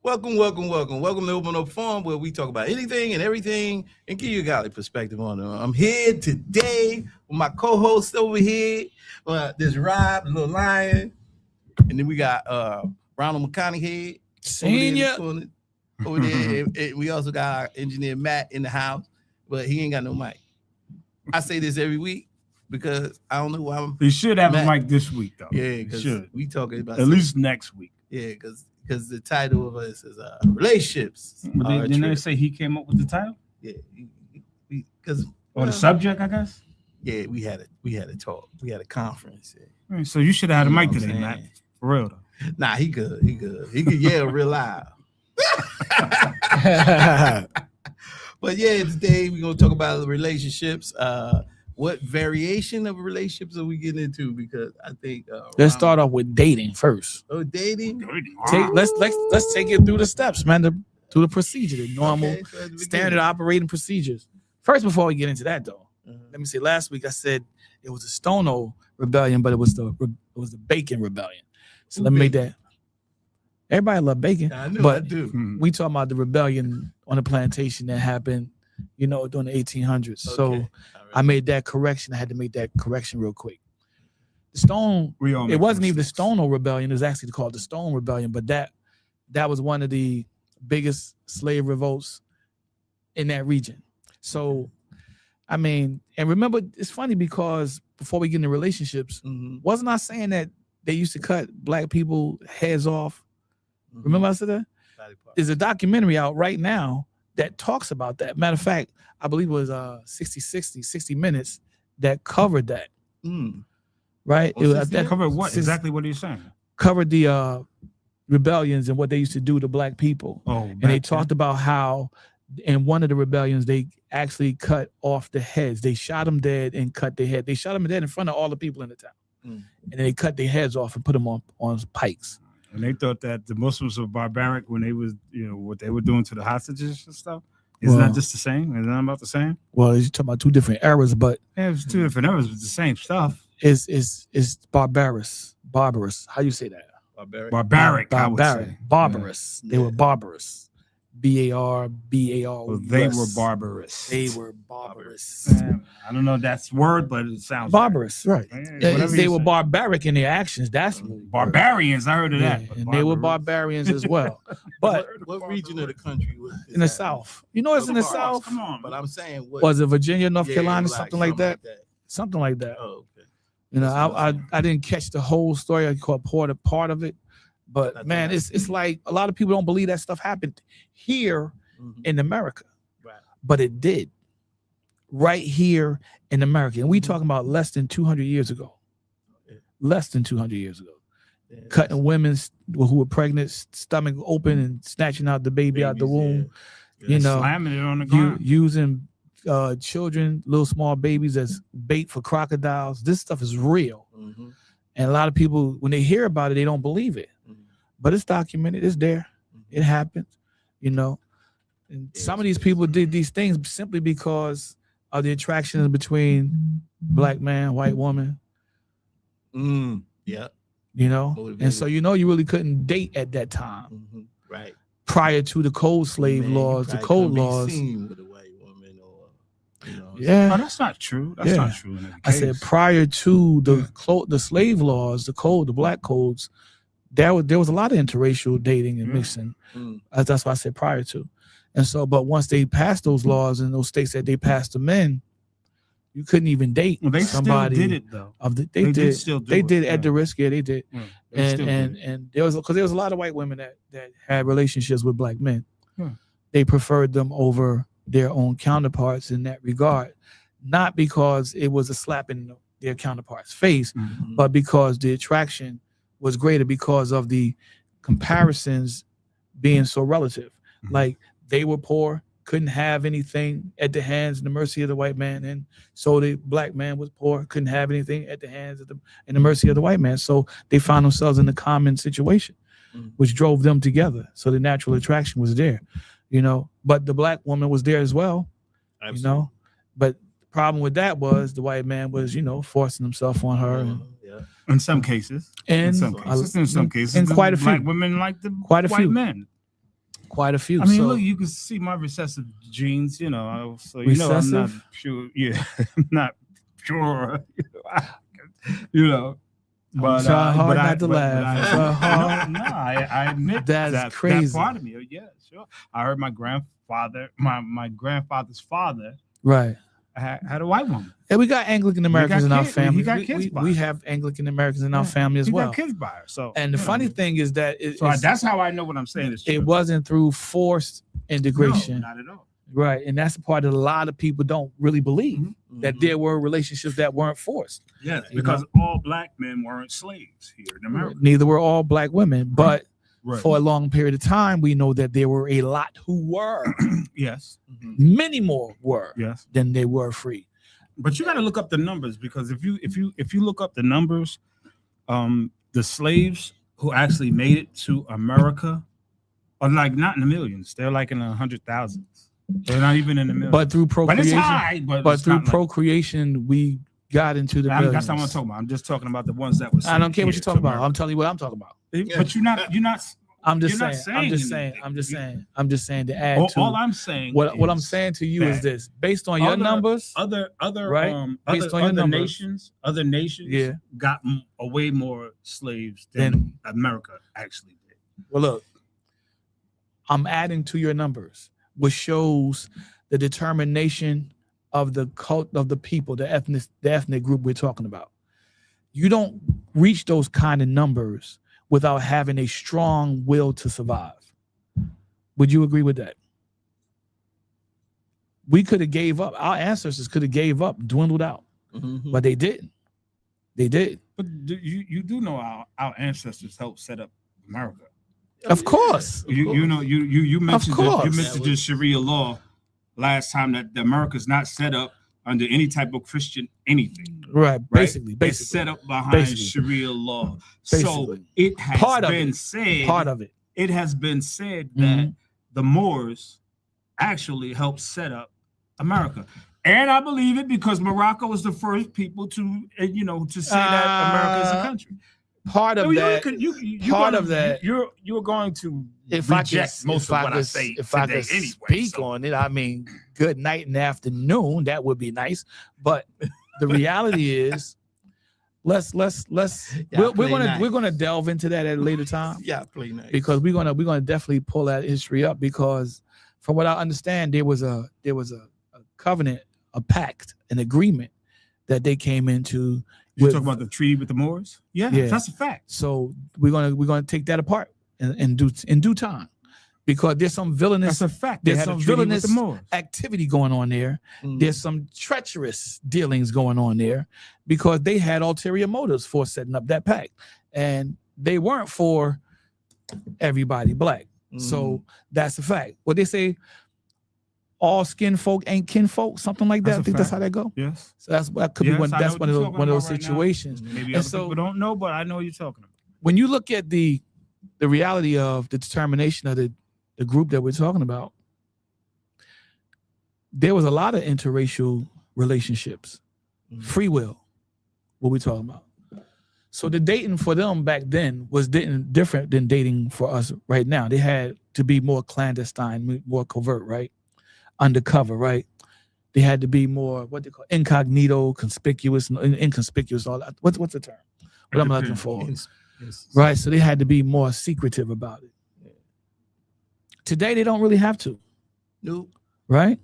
Welcome to Open Up Forum, where we talk about anything and everything and give you a godly perspective on it. I'm here today with my co-host over here. There's Rob, the little lion, and then we got Ronald McConaughey Senior over there. And we also got our engineer Matt in the house, but he ain't got no mic. I say this every week because I don't know why. He should have a mic this week, though. Yeah, because we talking about at least next week. Yeah, because the title of us is relationships. Didn't they say he came up with the title? Yeah, because the subject, I guess. Yeah, we had a talk. We had a conference. Yeah. So you should have had a mic today, Matt. For real though. Nah, he good. He could yell real loud. But yeah, today we're gonna talk about relationships. What variation of relationships are we getting into? Because I think let's start off with dating first. Oh, dating. Let's take it through the steps, man. Through the procedure, the normal standard operating procedures. First, before we get into that, though, let me say. Last week I said it was a Stono rebellion, but it was the Bacon rebellion. So let me make that. Everybody love bacon, but we talking about the rebellion on the plantation that happened, during the 1800s. Okay. So I made that correction. I had to make that correction real quick. The Stone, it wasn't even the Stono rebellion. It was actually called the Stone Rebellion, but that was one of the biggest slave revolts in that region. So, I mean, and remember, it's funny because before we get into relationships, wasn't I saying that they used to cut black people heads off? Remember I said that? There's a documentary out right now that talks about that. Matter of fact, I believe it was 60 Minutes that covered that. Right? That covered what? Exactly what are you saying? Covered the rebellions and what they used to do to black people. And they talked about how in one of the rebellions, they actually cut off the heads. They shot them dead and cut their head. They shot them dead in front of all the people in the town. And then they cut their heads off and put them on pikes. And they thought that the Muslims were barbaric when they was, what they were doing to the hostages and stuff. Isn't that just the same? Isn't that about the same? Well, you're talking about two different eras, but it was two different eras with the same stuff. It's barbarous. How you say that? Barbaric. I would say. Barbarous. Yeah. They were barbarous. B-A-R-B-A-R. Well, they were barbarous. I don't know if that's word, but it sounds barbarous, right? They were barbaric in their actions. That's barbarians. I heard of that. And they were barbarians as well. But what region of the country was in the South? It's in the South. Come on, but I'm saying, was it Virginia, North Carolina, something like that? Something like that. Oh, okay. I didn't catch the whole story. I caught part of it. But man, it's like a lot of people don't believe that stuff happened here in America. Right. But it did. Right here in America. And we talking about less than 200 years ago. Less than 200 years ago. Yeah, cutting women who were pregnant, stomach open and snatching out the baby out the womb. Yeah. Slamming it on the ground. Using children, little small babies as bait for crocodiles. This stuff is real. And a lot of people, when they hear about it, they don't believe it. But it's documented. It's there. It happened, And some of these people did these things simply because of the attractions between black man, white woman. Yeah. And so you really couldn't date at that time. Right. Prior to the cold slave laws, the code laws. With a white woman yeah. Oh, that's not true. That's not true. I said prior to the slave laws, the black codes. There was a lot of interracial dating and mixing. That's why I said prior to. And so, but once they passed those laws in those states that they passed them in, you couldn't even date somebody. Still did it though. They did still do it. Did at the risk. Yeah, they did. And there was a lot of white women that had relationships with black men. They preferred them over their own counterparts in that regard, not because it was a slap in their counterpart's face, but because the attraction was greater because of the comparisons being so relative. Like they were poor, couldn't have anything at the hands and the mercy of the white man, and so the black man was poor, couldn't have anything at the hands of and the mercy of the white man. So they found themselves in a common situation, which drove them together. So the natural attraction was there, But the black woman was there as well, Absolutely. But the problem with that was the white man was, forcing himself on her. In some cases, and in some cases, and quite a few black women like the quite a white few men. quite a few. I mean, so, look, you can see my recessive genes, so I'm not Recessive? pure. Yeah, I'm not pure. you know, but try hard but not to laugh. Try hard. no, I admit That's that crazy. part of me. Yeah, sure. I heard my grandfather, my grandfather's father, Right. had a white woman. And we got Anglican Americans in our kids- family. he got kids by We her. have Anglican Americans in our Yeah. family as He well. got kids by her. So, And the funny thing is that that's how I know what I'm saying is true. it wasn't through forced integration. No, not at all. Right. And that's the part that a lot of people don't really believe, Mhm. that there were relationships that weren't forced. Yes, You because all black men weren't slaves here in America. Neither were all black women, but Right. for a long period of time, we know that there were a lot who were. Yes. Many more were Yes. than they were free. But you got to look up the numbers, because if you look up the numbers, the slaves who actually made it to America are like not in the millions. They're like in the 100,000s. They're not even in the millions. But through But procreation, it's high. But it's through not like- procreation, we got into the millions. that's not what I'm talking about. I'm just talking about the ones that were. I don't care what here you're talking to about. I'm telling you what I'm talking about. America. But you're not. I'm just You're not saying. I'm just saying. anything. I'm just saying to add to All I'm saying. what I'm is saying to you is that this: based on your other- numbers, Other Right? Based on your other numbers. nations, Yeah. got way more slaves than America actually did. well, look, I'm adding to your numbers, which shows the determination of the cult of the people, the ethnic group we're talking about. You don't reach those kind of numbers without having a strong will to survive. Would you agree with that? We could have gave up. Our ancestors could have gave up, dwindled out, but they didn't. They did. But you do know our ancestors helped set up America. Of course. You mentioned course. you mentioned the Sharia law last time, that America's not set up under any type of Christian anything. Right. Right? Basically. It's set up behind Basically. Sharia law. So Basically. it has Part of been it. said. Part of it. It has been said Mhm. that the Moors actually helped set up America. And I believe it because Morocco was the first people to say that America is a country. Part of that. Part of that- You're going to If I reject could, most if of I what could, I say if I today could anyway. speak so. on it, I mean, good night and afternoon. That would be nice. But the reality is, let's Yeah, we're play nice. gonna delve into that at a later time, Yeah, play nice. because we're gonna definitely pull that history up, because from what I understand, there was a covenant, a pact, an agreement that they came into. You with- talking about the treaty with the Moors? Yeah, Yeah. that's a fact. So we're gonna take that apart in due time, because there's some villainous That's a fact. They there's had a some treaty with villainous the Moors. activity going on there. Mhm. There's some treacherous dealings going on there, because they had ulterior motives for setting up that pact, and they weren't for everybody black. So that's a fact. What they say, all skin folk ain't kin folk, something like that. That's a I think that's fact. how that go. Yes. So that could be Yes, one. I know That's what one of you're those, talking one of those about right now. situations. Maybe And other so- people don't know, but I know what you're talking about. When you look at the reality of the determination of the group that we're talking about, there was a lot of interracial relationships, free will, what we're talking about. So the dating for them back then was different than dating for us right now. They had to be more clandestine, more covert, right? Undercover, right? They had to be more, what they call incognito, conspicuous, inconspicuous, all that. What's the term? What I'm looking for. Right. So they had to be more secretive about it. Today they don't really have to. Nope. Right?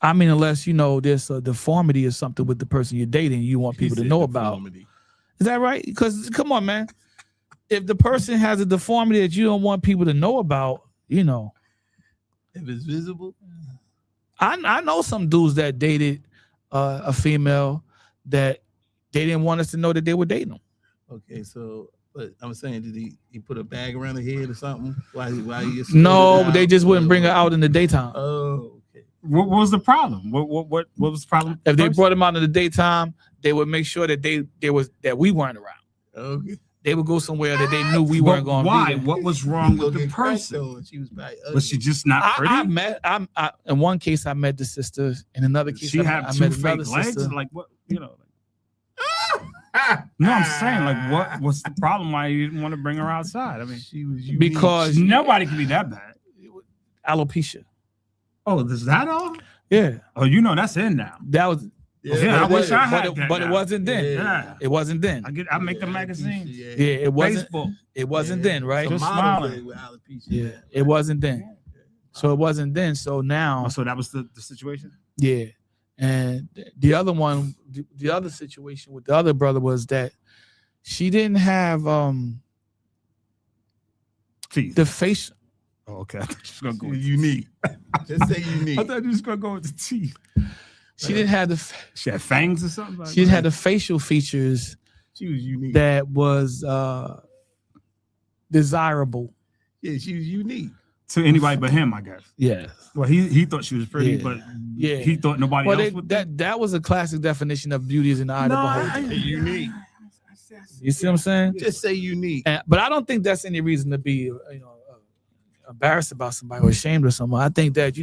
I mean, unless there's a deformity or something with the person you're dating, you want people to know about. Is that right? Because come on, man. If the person has a deformity that you don't want people to know about, If it's visible. I know some dudes that dated a female that they didn't want us to know that they were dating them. Okay, so but I'm saying, did he put a bag around her head or something? Why he escorted No, her they out? just wouldn't bring her out in the daytime. Oh, okay. What was the problem? What was the problem? If they first? brought them out in the daytime, they would make sure that that we weren't around. Okay. They would go somewhere that they knew we But weren't going to why? be there. What was wrong Go with the get cracked person? on. She was probably ugly. Was she just not pretty? I in one case I met the sister. In another case, she I had two met fake another legs. sister. Like what? No, I'm saying, like, what's the problem? Why you didn't want to bring her outside? I mean, she was unique. Because nobody can be that bad. alopecia. Oh, is that all? Yeah, Oh, you know that's in now. that was. Yeah, I wish I had but that but it now. wasn't then. Yeah. It wasn't then. I make the magazine. Yeah, it wasn't. Facebook. It wasn't then, right? Just smiling. Yeah, it wasn't then. So it wasn't then. So now, Oh, so that was the situation? yeah. And the other one, the other situation with the other brother was that she didn't have Teeth. the face. Oh, okay. I thought you was gonna go with Unique. Just say unique. I thought you was gonna go with the teeth. She didn't have the. She had fangs or something. She didn't have the facial features She was unique. that was desirable. Yeah, she was unique. to anybody but him, I guess. Yeah. Well, he thought she was pretty, Yeah. but Yeah. he thought nobody Well, else would. that was a classic definition of beauty is in the eye of the beholder. Unique. You see what I'm saying? Just say unique. But I don't think that's any reason to be, embarrassed about somebody or ashamed of someone. I think that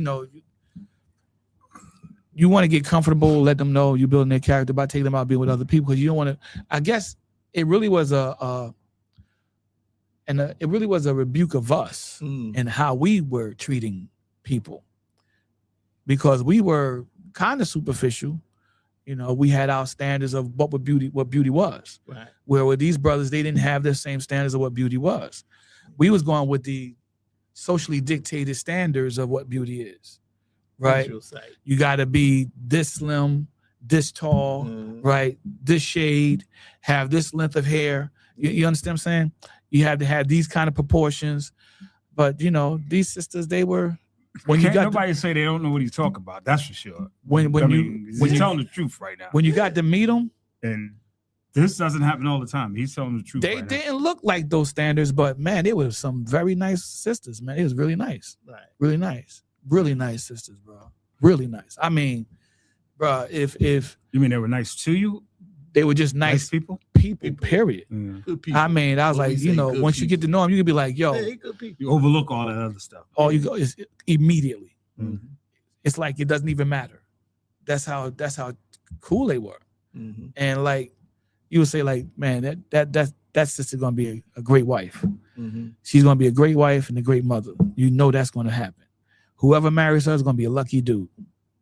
you want to get comfortable, let them know you're building their character by taking them out being with other people because you don't want to. I guess it really was it really was a rebuke of us and how we were treating people because we were kind of superficial. We had our standards of what beauty was. Right. Where with these brothers, they didn't have the same standards of what beauty was. We was going with the socially dictated standards of what beauty is, right? Visual sight. You got to be this slim, this tall, right? This shade, have this length of hair. You understand what I'm saying? You have to have these kind of proportions. But, these sisters, they were... When you got nobody say they don't know what he's talking about. That's for sure. When he's telling the truth right now. When you got to meet them, and this doesn't happen all the time. He's telling the truth. They didn't look like those standards, but man, it was some very nice sisters, man. It was really nice. Right. Really nice. Really nice sisters, bro. Really nice. I mean, bro, if you mean they were nice to you, they were just nice people, period. Mm. Good people. I mean, I was like, once you get to know them, you can be like, yo, Hey, good people. you overlook all that other stuff. all you go is immediately. Mm-hmm. It's like it doesn't even matter. That's how cool they were. Mm-hmm. And like you would say, like, man, that sister gonna be a great wife. Mm-hmm. She's gonna be a great wife and a great mother. That's gonna happen. Whoever marries her is gonna be a lucky dude.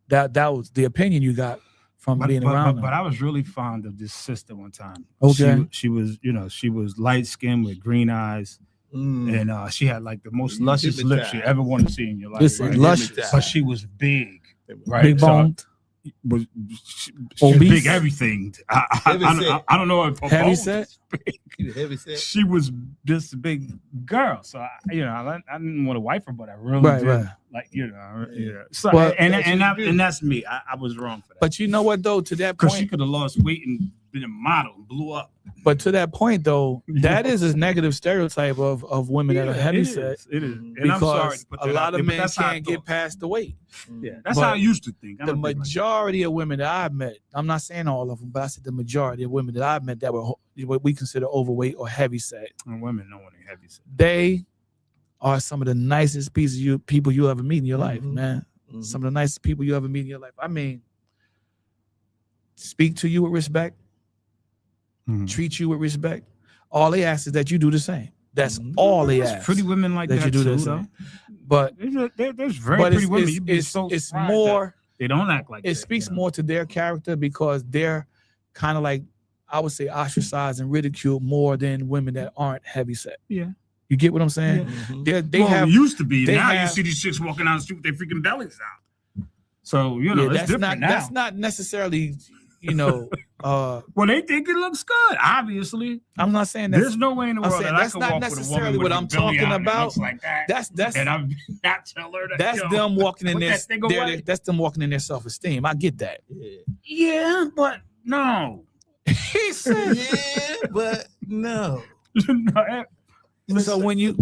That was the opinion you got from being around them. But I was really fond of this sister one time. Okay. She was light skinned with green eyes. And she had like the most luscious lips you ever want to see in your life. Listen, right? luscious. But she was big, right? Big boned. She was Obese? big everything. I don't know if her Heavy bones set? was big. Heavy set. She was just a big girl, so I didn't want to wife her, but I really Right, did. right. Like yeah. So Well, and that's me. I was wrong for that. But you know what though, to that Because she point, could have lost weight and been a model and blew up. but to that point though, that is a negative stereotype of women that are heavy set. It is. And I'm sorry Because to put a that lot out of there, but men that's how I can't get thought. past the weight. Yeah, that's But how I used to think. I The don't think like that. majority of women that I've met, I'm not saying all of them, but I said the majority of women that I've met that were what we consider overweight or heavy set, And women don't want to heavy set. they are some of the nicest people you ever meet in your life, Mhm. man. Mhm. Some of the nicest people you ever meet in your life. I mean, speak to you with respect, treat you with respect. All they ask is that you do the same. That's Mhm. all they There's ask. pretty women like that that you do too, the though. same. But There's very but pretty women. You'd be it's so surprised that more. they don't act like It that, speaks you know? more to their character because they're kind of like, I would say, ostracized and ridiculed more than women that aren't heavy set. Yeah. You get what I'm saying? Mhm. They Well, have it used to be. they Now have- you see these chicks walking down the street with their freaking bellies out. So yeah, it's that's different not now. that's not necessarily, Well, they think it looks good. Obviously, I'm not saying that's there's no way in the I'm world saying that I that's could not walk with a necessarily woman what with I'm her belly talking out that about. looks like that. That's And I'm not tell her that. that's yo, them walking in put their that thing away. that's them walking in their self-esteem. I get that. Yeah. Yeah, but no. He said Yeah, but no. so when you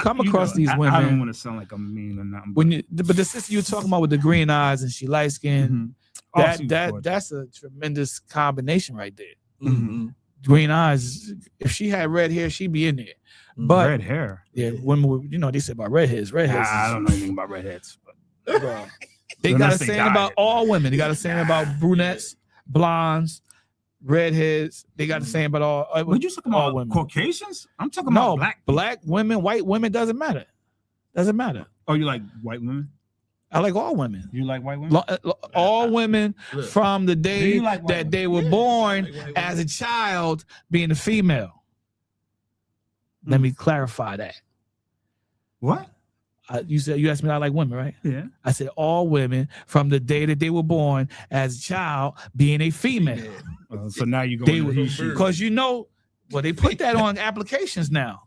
come across these women, I don't want to sound like I'm mean or nothing. but the sister you're talking about with the green eyes and she light skinned, Mhm. Oh, she was gorgeous. that's a tremendous combination right there. Mhm. Green eyes. If she had red hair, she'd be in there. But red hair. yeah, women, they say about redheads. Redheads. I don't know anything about redheads. But Bro. They got a Unless they saying dyed about it. all women. They got a saying about brunettes, blondes, redheads. They got a saying about all. Would you talking all about women? Caucasians? I'm talking No, about black. black women, white women, doesn't matter. Doesn't matter. Oh, you like white women? I like all women. You like white women? All women Look. from the Do day you like white that women? they were Yeah, born I like white as women. a child being a female. Let me clarify that. What? You asked me I like women, right? Yeah. I said all women from the day that they were born as a child being a female. So now you They go would- he, she. Because well, they put that on applications now.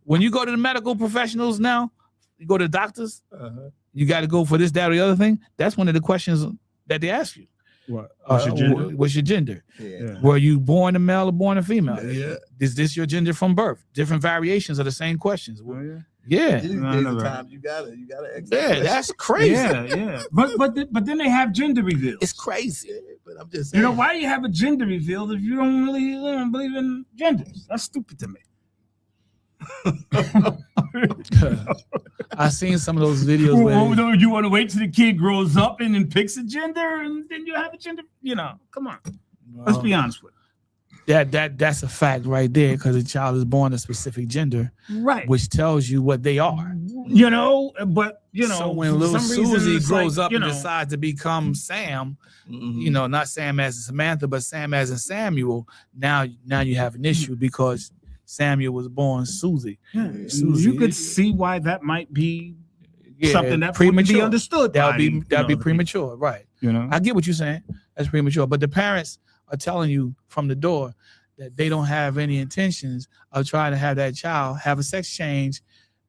When you go to the medical professionals now, you go to doctors, Uh-huh. you got to go for this, that, or the other thing. That's one of the questions that they ask you. What? What's your gender? What's your gender? Yeah. Were you born a male or born a female? Yeah. Is this your gender from birth? Different variations of the same questions. Oh, yeah. Yeah. These No, days no, of no. time, you gotta accept Yeah, that that's crazy. Yeah. But then they have gender reveals. It's crazy. shit. But I'm just saying. You know, why do you have a gender reveal if you don't really believe in genders? That's stupid to me. I seen some of those videos where You want to wait till the kid grows up and then picks a gender and then you have a gender? You know, come on. Let's be honest with that's a fact right there, because a child is born a specific gender, you. Right. which tells you what they are. You know, but, So when for little some reason, Susie it's grows like, up and decides to become Sam, Mhm. not Sam as in Samantha, but Sam as in Samuel, now you have an issue because Samuel was born Susie. Yeah, Susie. you could see why that might be Yeah, something that premature. be understood. That'll by, be you that'll be know, premature, right? You know, I get what you're saying. That's premature, but the parents are telling you from the door that they don't have any intentions of trying to have that child have a sex change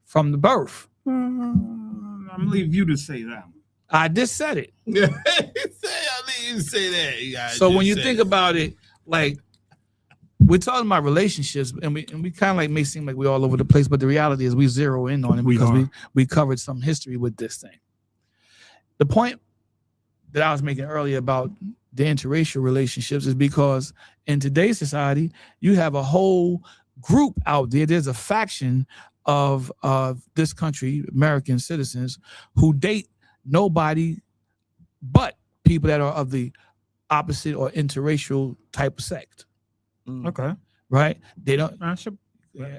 from the birth. I'm gonna leave you to say that. I just said it. Yeah. I'll let you say that. You guys So when just you said think it. about it, like we're talking about relationships, and we kind of like may seem like we're all over the place, but the reality is we zero in on it We because are. we covered some history with this thing. The point that I was making earlier about the interracial relationships is because in today's society, you have a whole group out there. There's a faction of this country, American citizens, who date nobody but people that are of the opposite or interracial type of sect, Okay. right? They don't. That's your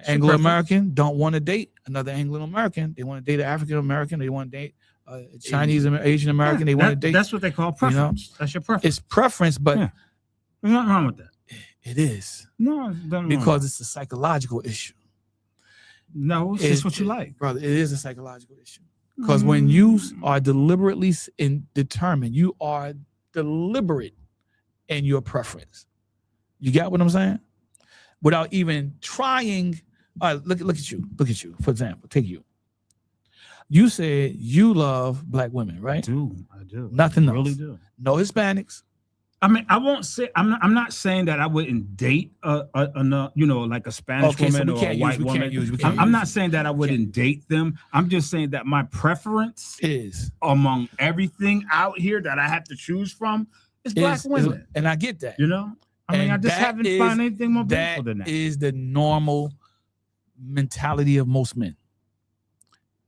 Anglo American don't want to date another Anglo American. They want to date an African American. They want to date a Chinese Asian American. They want to date. That's what they call preference. That's your preference. It's preference, but Yeah. There's nothing wrong with that. it is No, there's nothing wrong because it's a psychological issue. no, it's just what you like. brother. It is a psychological issue because when you are deliberately determined, you are deliberate in your preference. You get what I'm saying? Without even trying. Look at you. Look at you. For example, take you. You said you love black women, I right? do. I do. Nothing I really else. do. No Hispanics. I mean, I won't say I'm not saying that I wouldn't date like a Spanish Okay, so woman we or a can't white use- we can't woman. use- we can't I'm use- not saying that I wouldn't date them. I'm just saying that my preference Is among everything out here that I have to choose from is black women. and I get that. You know, I mean, And I just that haven't is- found anything more That beautiful than that. is the normal mentality of most men.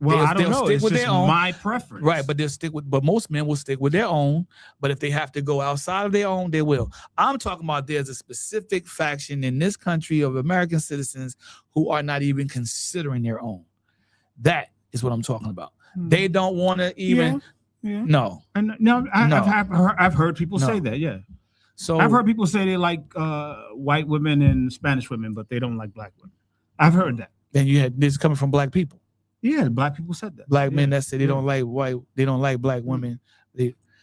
Well, they'll- I don't they'll know. stick It's with just their own. my preference, Right, but but most men will stick with their own. But if they have to go outside of their own, they will. I'm talking about there's a specific faction in this country of American citizens who are not even considering their own. That is what I'm talking about. They don't want to even. Yeah. No. And no, I've heard people No. say that. Yeah, So I've heard people say they like white women and Spanish women, but they don't like black women. I've heard that. then you had this coming from black people, Yeah, black people said that. black Yeah. men that say they Yeah. don't like white, they don't like black women.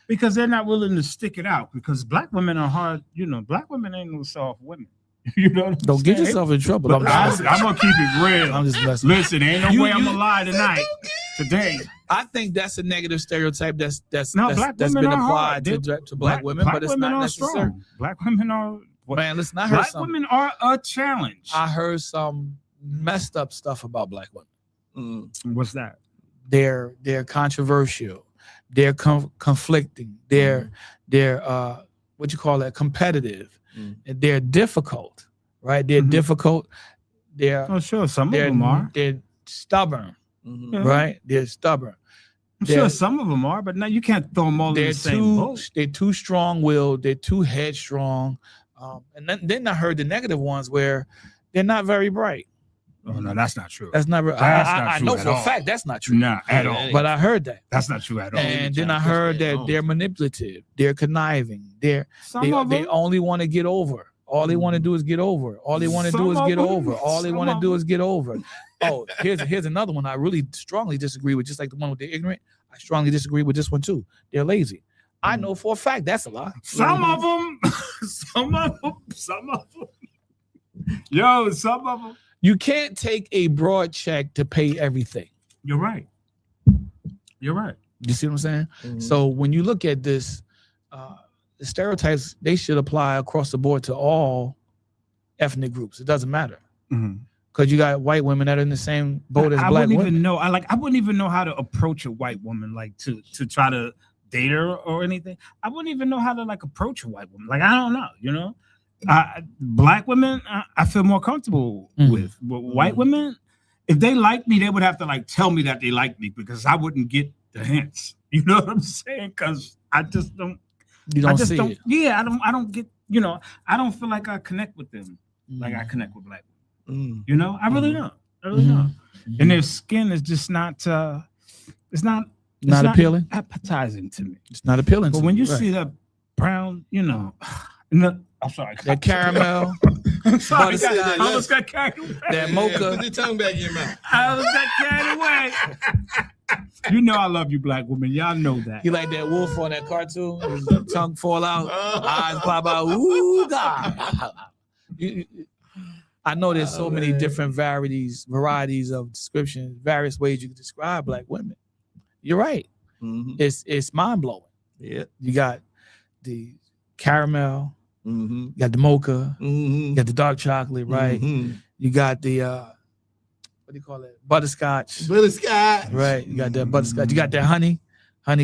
Because they're not willing to stick it out. Because black women are hard. You know, black women ain't no soft women. You know, what I'm Don't get saying? yourself in trouble. I'm I'm just, gonna keep it real. I'm just messing. Listen, ain't no You- way I'm you- gonna lie tonight. Today, I think that's a negative stereotype that's No, black that's women been are hard. applied to black women, but it's not are necessary. strong. Black women are. Man, listen, I heard Black some. women are a challenge. I heard some messed up stuff about black women. What's that? They're controversial. They're conflicting. They're what you call that, competitive. And they're difficult, right? They're Mhm. difficult. They're Oh, sure. Some of they're them are. they're stubborn, Mhm. Yeah. right? They're stubborn. I'm they're- sure some of them are, but now you can't throw them all in They're the same too boat. they're too strong-willed. They're too headstrong. And then I heard the negative ones where they're not very bright. Oh no, that's not true. That's not. I know for a fact that's not true. Nah, at all. But I heard that. That's not true at all. And then I heard that they're manipulative, they're conniving, they only want to get over. All they want to do is get over. All they want to do is get over. All they want to do is get over. Oh, here's another one I really strongly disagree with. Just like the one with the ignorant, I strongly disagree with this one too. They're lazy. I know for a fact that's a lie. Some of them. Some of them. Yo, some of them. You can't take a broad check to pay everything. You're right. You're right. You see what I'm saying? Mm-hmm. So when you look at this, the stereotypes, they should apply across the board to all ethnic groups. It doesn't matter. Because you got white women that are in the same boat as black women. I wouldn't even know how to approach a white woman, like to try to date her or anything. I wouldn't even know how to like approach a white woman. Like, I don't know, you know? Black women, I feel more comfortable with. But white women, if they like me, they would have to like tell me that they like me because I wouldn't get the hints. You know what I'm saying? Because I just don't. You don't see it. Yeah, I don't get. You know, I don't feel like I connect with them like I connect with black women. You know, I really don't. I really don't. And their skin is just not. It's not appealing. Appetizing to me. It's not appealing. But when you see that brown, you know. I'm sorry. That caramel. I'm sorry. I almost got carried away. That mocha. Put your tongue back in your mouth. I almost got carried away. You know I love you, black women. Y'all know that. You like that wolf on that cartoon? His tongue fall out, eyes pop out. Ooh, God. I know there's so many different varieties of descriptions, various ways you can describe black women. You're right. It's mind blowing. Yeah. You got the caramel. You got the mocha, you got the dark chocolate, right? You got the what do you call it? Butterscotch. Right. You got that butterscotch. You got that honey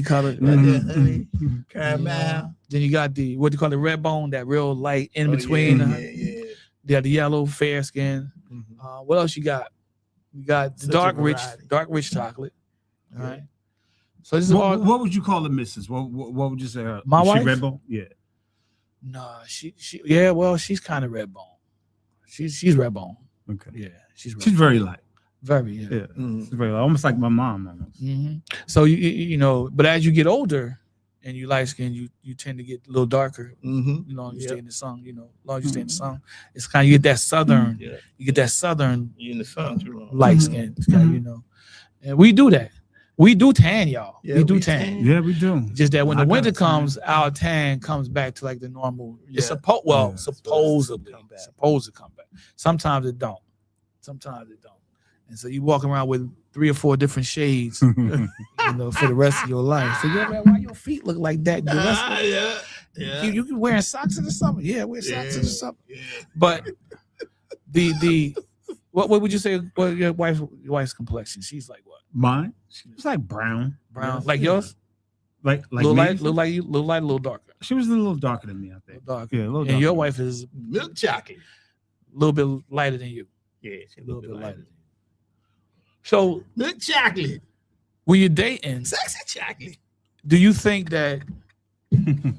colored. Honey, caramel. Then you got the what do you call it? Red bone, that real light in between. Yeah. You got the yellow, fair skin. What else you got? You got the dark rich chocolate. All right. So this is all. What would you call the missus? What would you say? My wife? Red bone? Yeah. No, she's kind of red bone. She's red bone. Okay. Yeah, she's very light. Very, yeah. She's very light. Almost like my mom almost. So you know, but as you get older and you light skin, you tend to get a little darker. You know, you stay in the sun. You know, long as you stay in the sun, it's kind of you get that southern. You get that southern. You in the sun too long. Light skin, it's kinda, you know, and we do that. We do tan, y'all. Yeah, we do tan. Yeah, we do. Just that when the winter comes, our tan comes back to like the normal. It's supposed to come back. Sometimes it don't. And so you walk around with 3 or 4 different shades, you know, for the rest of your life. So yeah, man, why your feet look like that? Yeah. You can wearing socks in the summer. Yeah, wear socks in the summer. Yeah. But the what would you say? Well, your wife's complexion? She's like what? Mine? She's like brown, like yours. Like little light, a little darker. She was a little darker than me, I think. Darker. Yeah, a little darker. And your wife is milk chocolate, a little bit lighter than you. Yeah, she's a little bit lighter. So milk chocolate. When you're dating, sexy chocolate. Do you think that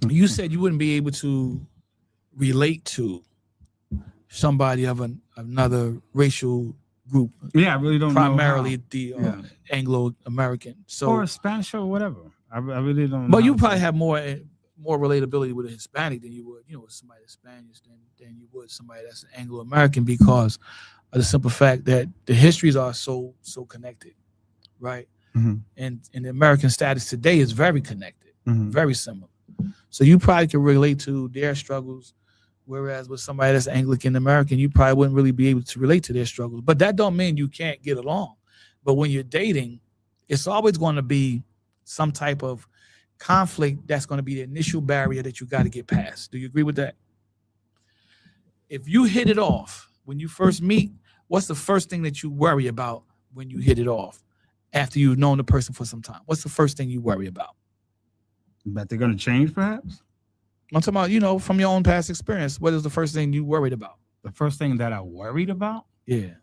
you said you wouldn't be able to relate to somebody of another racial group? Yeah, I really don't primarily know the Anglo-American. So or Spanish or whatever. I really don't know. But you probably have more relatability with a Hispanic than you would, you know, with somebody that's Spanish than you would somebody that's Anglo-American because of the simple fact that the histories are so connected, right? And the American status today is very connected, very similar. So you probably can relate to their struggles, whereas with somebody that's Anglican American, you probably wouldn't really be able to relate to their struggles. But that don't mean you can't get along. But when you're dating, it's always going to be some type of conflict that's going to be the initial barrier that you got to get past. Do you agree with that? If you hit it off when you first meet, what's the first thing that you worry about when you hit it off after you've known the person for some time? What's the first thing you worry about? That they're going to change, perhaps? I'm talking about, you know, from your own past experience, what is the first thing you worried about? The first thing that I worried about? Yeah.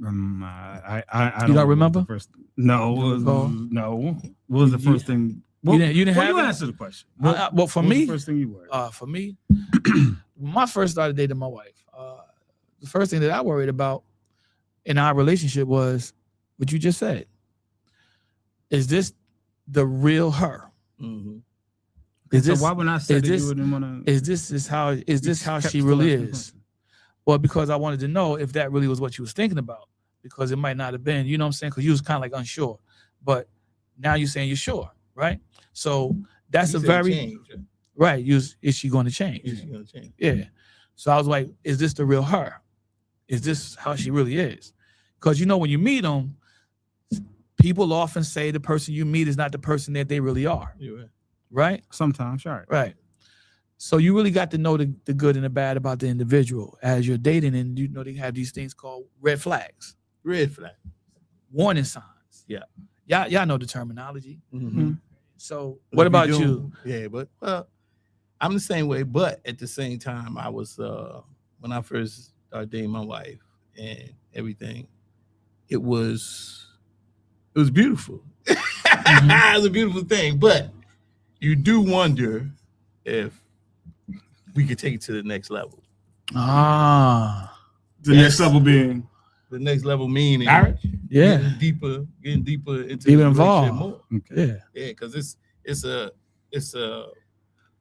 I don't remember? No. What was the first thing? You didn't have you answer the question. Well, for me, the first thing you worried? For me, when I first started dating my wife, the first thing that I worried about in our relationship was what you just said. Is this the real her? Mm-hmm. Is So this, why would I say is that this- you wouldn't want to? is this how kept she still really asking is? questions. Well, because I wanted to know if that really was what you was thinking about, because it might not have been, you know what I'm saying? Because you was kind of like unsure, but now you're saying you're sure, right? So that's You a said very change. right. Is she going to change? Is she gonna change? Yeah. So I was like, is this the real her? Is this how she really is? Because you know, when you meet them, people often say the person you meet is not the person that they really are, You're right. right? Sometimes, right? Right. So you really got to know the good and the bad about the individual as you're dating, and you know they have these things called red flags, Red flag. warning signs. Yeah. Y'all know the terminology. Mm-hmm. So what about you? Yeah, but I'm the same way. But at the same time, I was when I first started dating my wife and everything, it was beautiful. It was a beautiful thing. But you do wonder if we could take it to the next level. Ah, The next level being The next level meaning marriage. yeah, getting deeper into Deeper the involved. relationship more. Okay. yeah. Yeah, because it's a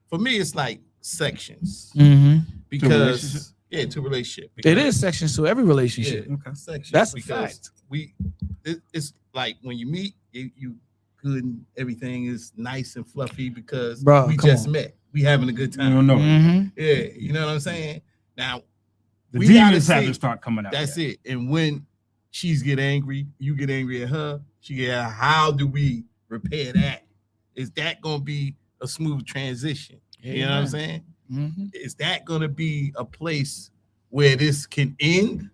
for me it's like sections Mm-hmm. because to relationship. It Because- is sections to every relationship. Yeah, Okay. sections. That's a because fact. it's like when you meet, you good and everything is nice and fluffy because Bro, we come just on. met. We having a good I don't time. know. Mm-hmm. Yeah, you know what I'm saying? Now The we gotta demons have see- to start coming out. that's it. And when she's get angry, you get angry at her. She get, how do we repair that? Is that gonna be a smooth transition? You know what I'm saying? Mm-hmm. Is that gonna be a place where this can end,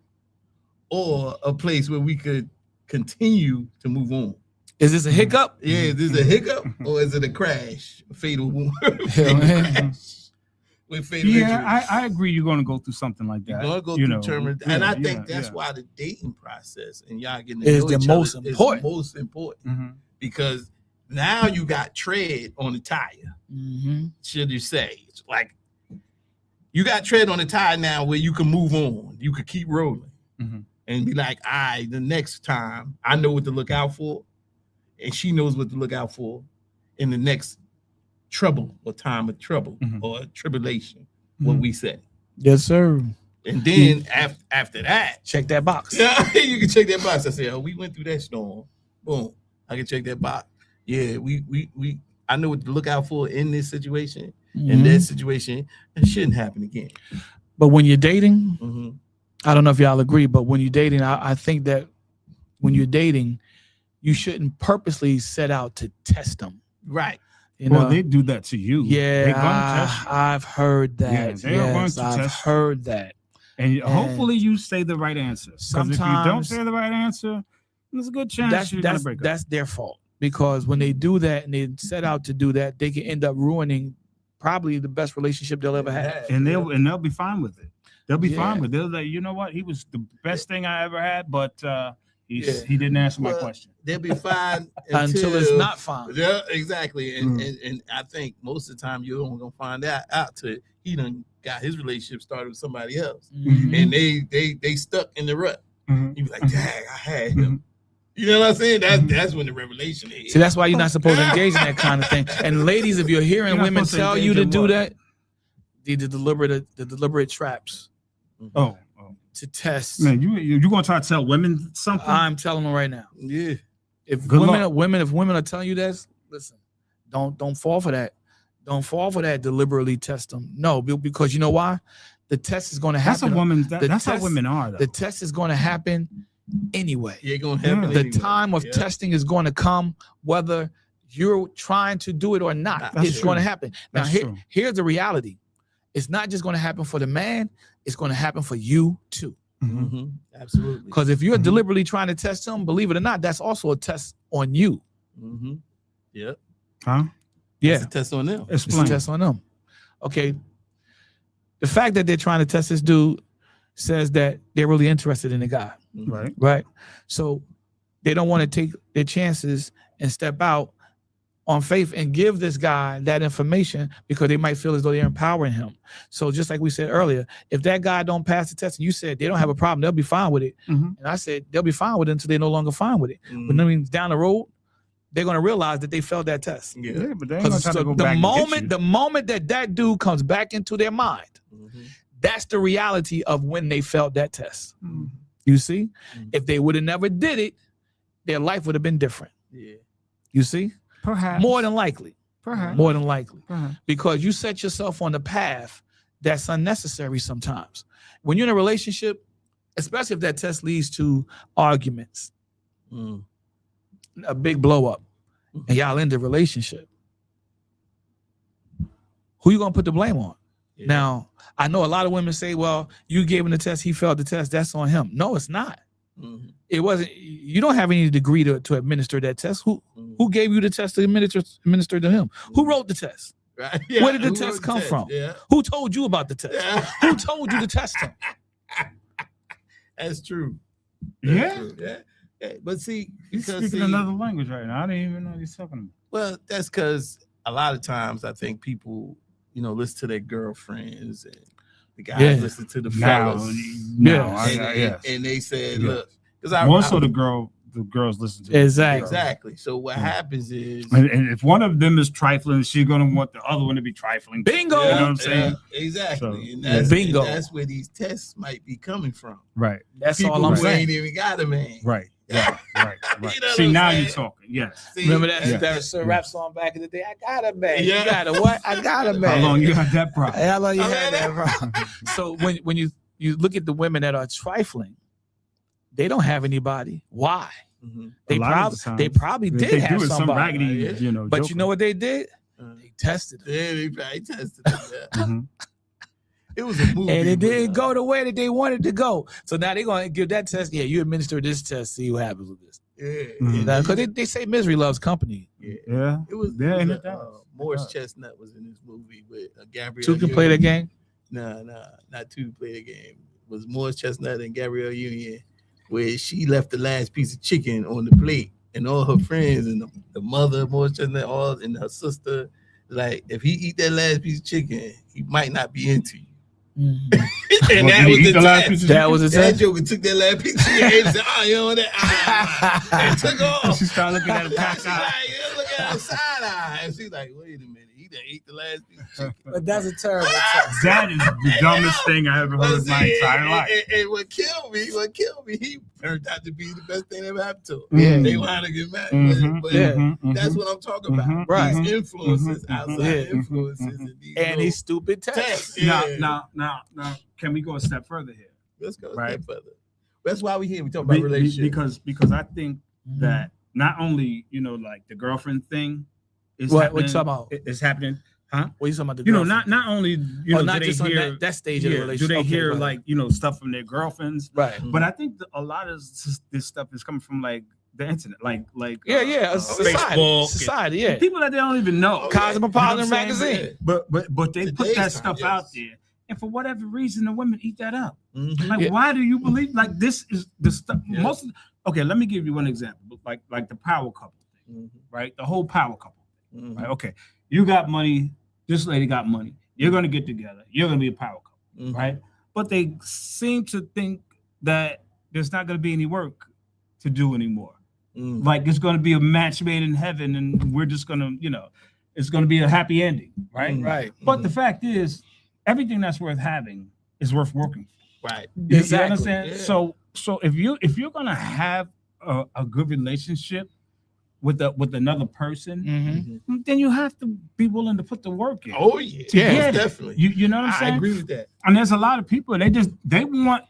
or a place where we could continue to move on? Is this a hiccup? Yeah, is this a hiccup or is it a crash? A fatal Yeah, man. crash with fatal Yeah, injuries? I agree. You're going to go through something like that. You're gonna go you through know, terms, yeah, and I yeah, think that's yeah. why the dating process and y'all getting to Is know the each most other important. is most important Mhm. because now you got tread on the tire. Mm-hmm. Should you say? It's like you got tread on the tire now where you can move on, you could keep rolling, Mhm. and be like, all right, the next time I know what to look out for, and she knows what to look out for in the next trouble or time of trouble Mhm. or tribulation, what Mhm. we say. Yes, sir. And then after that, Check that box. yeah, you can check that box. I say, oh, we went through that storm. Boom. I can check that box. Yeah, we I know what to look out for in this situation. In Mhm. that situation, it shouldn't happen again. But when you're dating, Mm-hmm. I don't know if y'all agree, but when you're dating, I think that when you're dating, you shouldn't purposely set out to test them. Right. You Well, know? they do that to you. Yeah, They're gonna test you. I've heard that. Yeah, they are going Yes, to I've test you. heard that. And hopefully you say the right answer. Because if you don't Sometimes- say the right answer, there's a good chance you're going to break up. That's their fault, because when they do that and they set out to do that, they can end up ruining probably the best relationship they'll ever have. And they'll be fine with it. They'll be fine Yeah. with it. They'll like, you know what? He was the best thing I ever had, but he didn't answer my Well, question. They'll be fine Until it's not fine. Yeah, exactly. And I think most of the time you're only gonna find out till he done got his relationship started with somebody else. Mhm. And they stuck in the rut. Mhm. You be like, dang, I had him. You know what I'm saying? That's when the revelation is. See, that's why you're not supposed to engage in that kind of thing. And ladies, if you're hearing You're not women supposed to tell you engage to in do what? that, the deliberate traps Oh, to test. man, you going to try to tell women something? I'm telling them right now. Yeah. If Good women luck. are telling you this, listen, don't fall for that. Don't fall for that. Deliberately test them. No, because you know why? The test is going to That's a happen. woman. the That's how test- women are, though. The test is going to happen anyway. You're gonna happen. The anyway. time of Yeah. testing is going to come whether you're trying to do it or not. That's It's true. going to happen. Now, That's true. here's the reality. It's not just going to happen for the man. It's going to happen for you too. Mhm. Mhm. Absolutely. Because if you're Mhm. deliberately trying to test him, believe it or not, that's also a test on you. Mm-hmm. Yep. Huh? Yeah, It's a test on them. it's a Explain. test on them. Okay. The fact that they're trying to test this dude says that they're really interested in the guy, Mhm. Right. right? So they don't want to take their chances and step out on faith and give this guy that information because they might feel as though they're empowering him. So just like we said earlier, if that guy don't pass the test and you said they don't have a problem, they'll be fine with it. And I said they'll be fine with it until they're no longer fine with it. But I mean, down the road, they're going to realize that they failed that test. Yeah, but they ain't gonna try to go the back moment that dude comes back into their mind, that's the reality of when they failed that test. You see, if they would have never did it, their life would have been different. Yeah. You see, Perhaps. more than likely, more than likely, Perhaps. because you set yourself on the path that's unnecessary sometimes. When you're in a relationship, especially if that test leads to arguments, a big blow up, and y'all end the relationship, who you gonna put the blame on? Yeah. Now, I know a lot of women say, well, you gave him the test, he failed the test, that's on him. No, it's not. It wasn't. You don't have any degree to administer that test. Who gave you the test to administer to him? Who wrote the test? Right. Yeah. Where did the Who test wrote come from? Yeah. Who told you about the test? Yeah. Who told you to test him? That's true. Yeah. True. Yeah. But see, He's because speaking another language right now. I didn't even know what he's talking about. well, that's because a lot of times I think people, listen to their girlfriends and the guys listen to the fellas. And they said, look, because more so the girls listen to exactly. So what happens is, and if one of them is trifling, she's gonna want the other one to be trifling. Bingo. You know what I'm saying? Exactly. So, and that's, bingo. And that's where these tests might be coming from. Right. That's People all I'm who saying. ain't even got a man. Right. You know See, what now I'm you're saying? talking. Yes. See, Remember that Yeah. that Sir Rap song back in the day? I got a man. Yeah. You got a what? I got a man. How long you had that problem? How long you I had mean, that problem? So when you look at the women that are trifling, they don't have anybody. Why? A lot of the They times, probably they did have do it some somebody. raggedy, But you know what they did? Uh, They tested them. Yeah, they probably tested it. Yeah. Mhm. It was a movie. And it but, didn't go the way that they wanted to go. So now they're going to give that test. Yeah, you administer this test, see what happens with this. Yeah. Mhm. Because they say misery loves company. Yeah. It was, Yeah, and it uh, does. Morris It does. Chestnut was in this movie with Gabrielle. Two can play the game. No, not two play the game. It was Morris Chestnut and Gabrielle Union, where she left the last piece of chicken on the plate, and all her friends and the mother of Morris Chestnut, all and her sister, like if he eat that last piece of chicken, he might not be into you. Mhm. And Well, that did he was eat the the last test. piece of That was a That test. joker took that last piece of chicken and said, "Oh, you know that," and took off. She started looking at him She's cockeyed. like, yeah, look at her side eye. And she's like, wait a minute, he done ate the last piece of chicken. But that's a terrible test. That is the dumbest thing I ever heard in my entire life. And what killed me, he turned out to be the best thing that ever happened to him. Yeah. They wanted to get mad. Mhm, But Yeah. mhm, that's mhm. what I'm talking about. Mhm, Right. These influences, mhm, outside mhm, influences. mhm. And these And little these stupid tests. tests. Yeah. Now, can we go a step further here? Let's go a Right. step further. That's why we here. We talk about relationships. Because I think that not only like the girlfriend thing is What happening, you talking about? It's happening. Huh? What are you talking about? The Not only not do just they on hear that stage of the do relationship. they Okay, hear go ahead. like stuff from their girlfriends? right? But I think a lot of this stuff is coming from like the internet, like Society, yeah. people that they don't even know. Okay. Cosmopolitan You know what I'm saying? magazine. But they put Today's that time, stuff yes. out there, and for whatever reason, the women eat that up. Mhm. Like, Yeah. why do you believe like this is the stuff? Yeah. Okay, let me give you one example. Like the power couple thing, Mhm. right? The whole power couple, Mhm. right? Okay, you got money. This lady got money. You're gonna get together. You're gonna be a power couple, Mhm. right? But they seem to think that there's not gonna be any work to do anymore. Mhm. Like it's gonna be a match made in heaven, and we're just gonna, it's gonna be a happy ending, right? Mhm. Right. But the fact is, everything that's worth having is worth working for. Right. You Exactly. understand? Yeah. So if you're gonna have a good relationship with another person, Mhm. then you have to be willing to put the work in. Oh yeah. Yeah. Get it. Definitely. You know what I'm I saying? agree with that. And there's a lot of people they want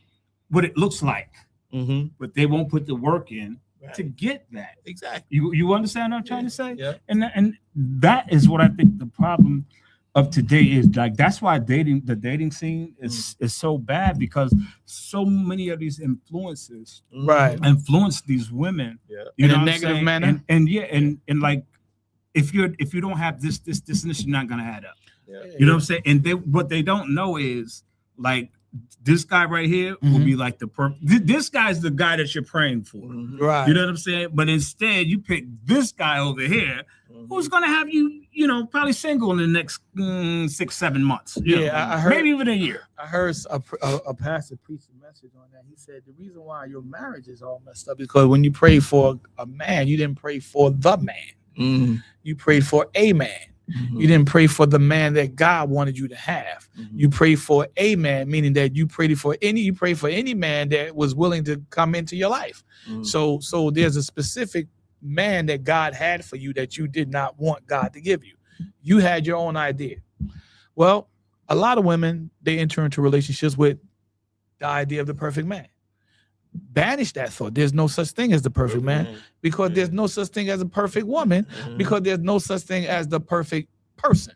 what it looks like, Mm-hmm. but they won't put the work in Right. to get that. Exactly. You understand what I'm trying to say? Yeah. And that is what I think the problem of today is. Like that's why the dating scene is so bad, because so many of these influencers Right. influence these women. Yeah. You In know a what I'm negative saying? manner? And like if you don't have this and this, you're not gonna add up. Yeah. You know what I'm saying? And what they don't know is like this guy right here will be like this guy's the guy that you're praying for. Right. You know what I'm saying? But instead, you pick this guy over here who's going to have you, probably single in the next 6-7 months. I heard, maybe even a year. I heard a pastor preach a message on that. He said the reason why your marriage is all messed up because when you prayed for a man, you didn't pray for the man. You prayed for a man. You didn't pray for the man that God wanted you to have. You prayed for a man, meaning that you prayed for any man that was willing to come into your life. So there's a specific man that God had for you that you did not want God to give you. You had your own idea. Well, a lot of women, they enter into relationships with the idea of the perfect man. Banish that thought. There's no such thing as the perfect man because there's no such thing as a perfect woman because there's no such thing as the perfect person,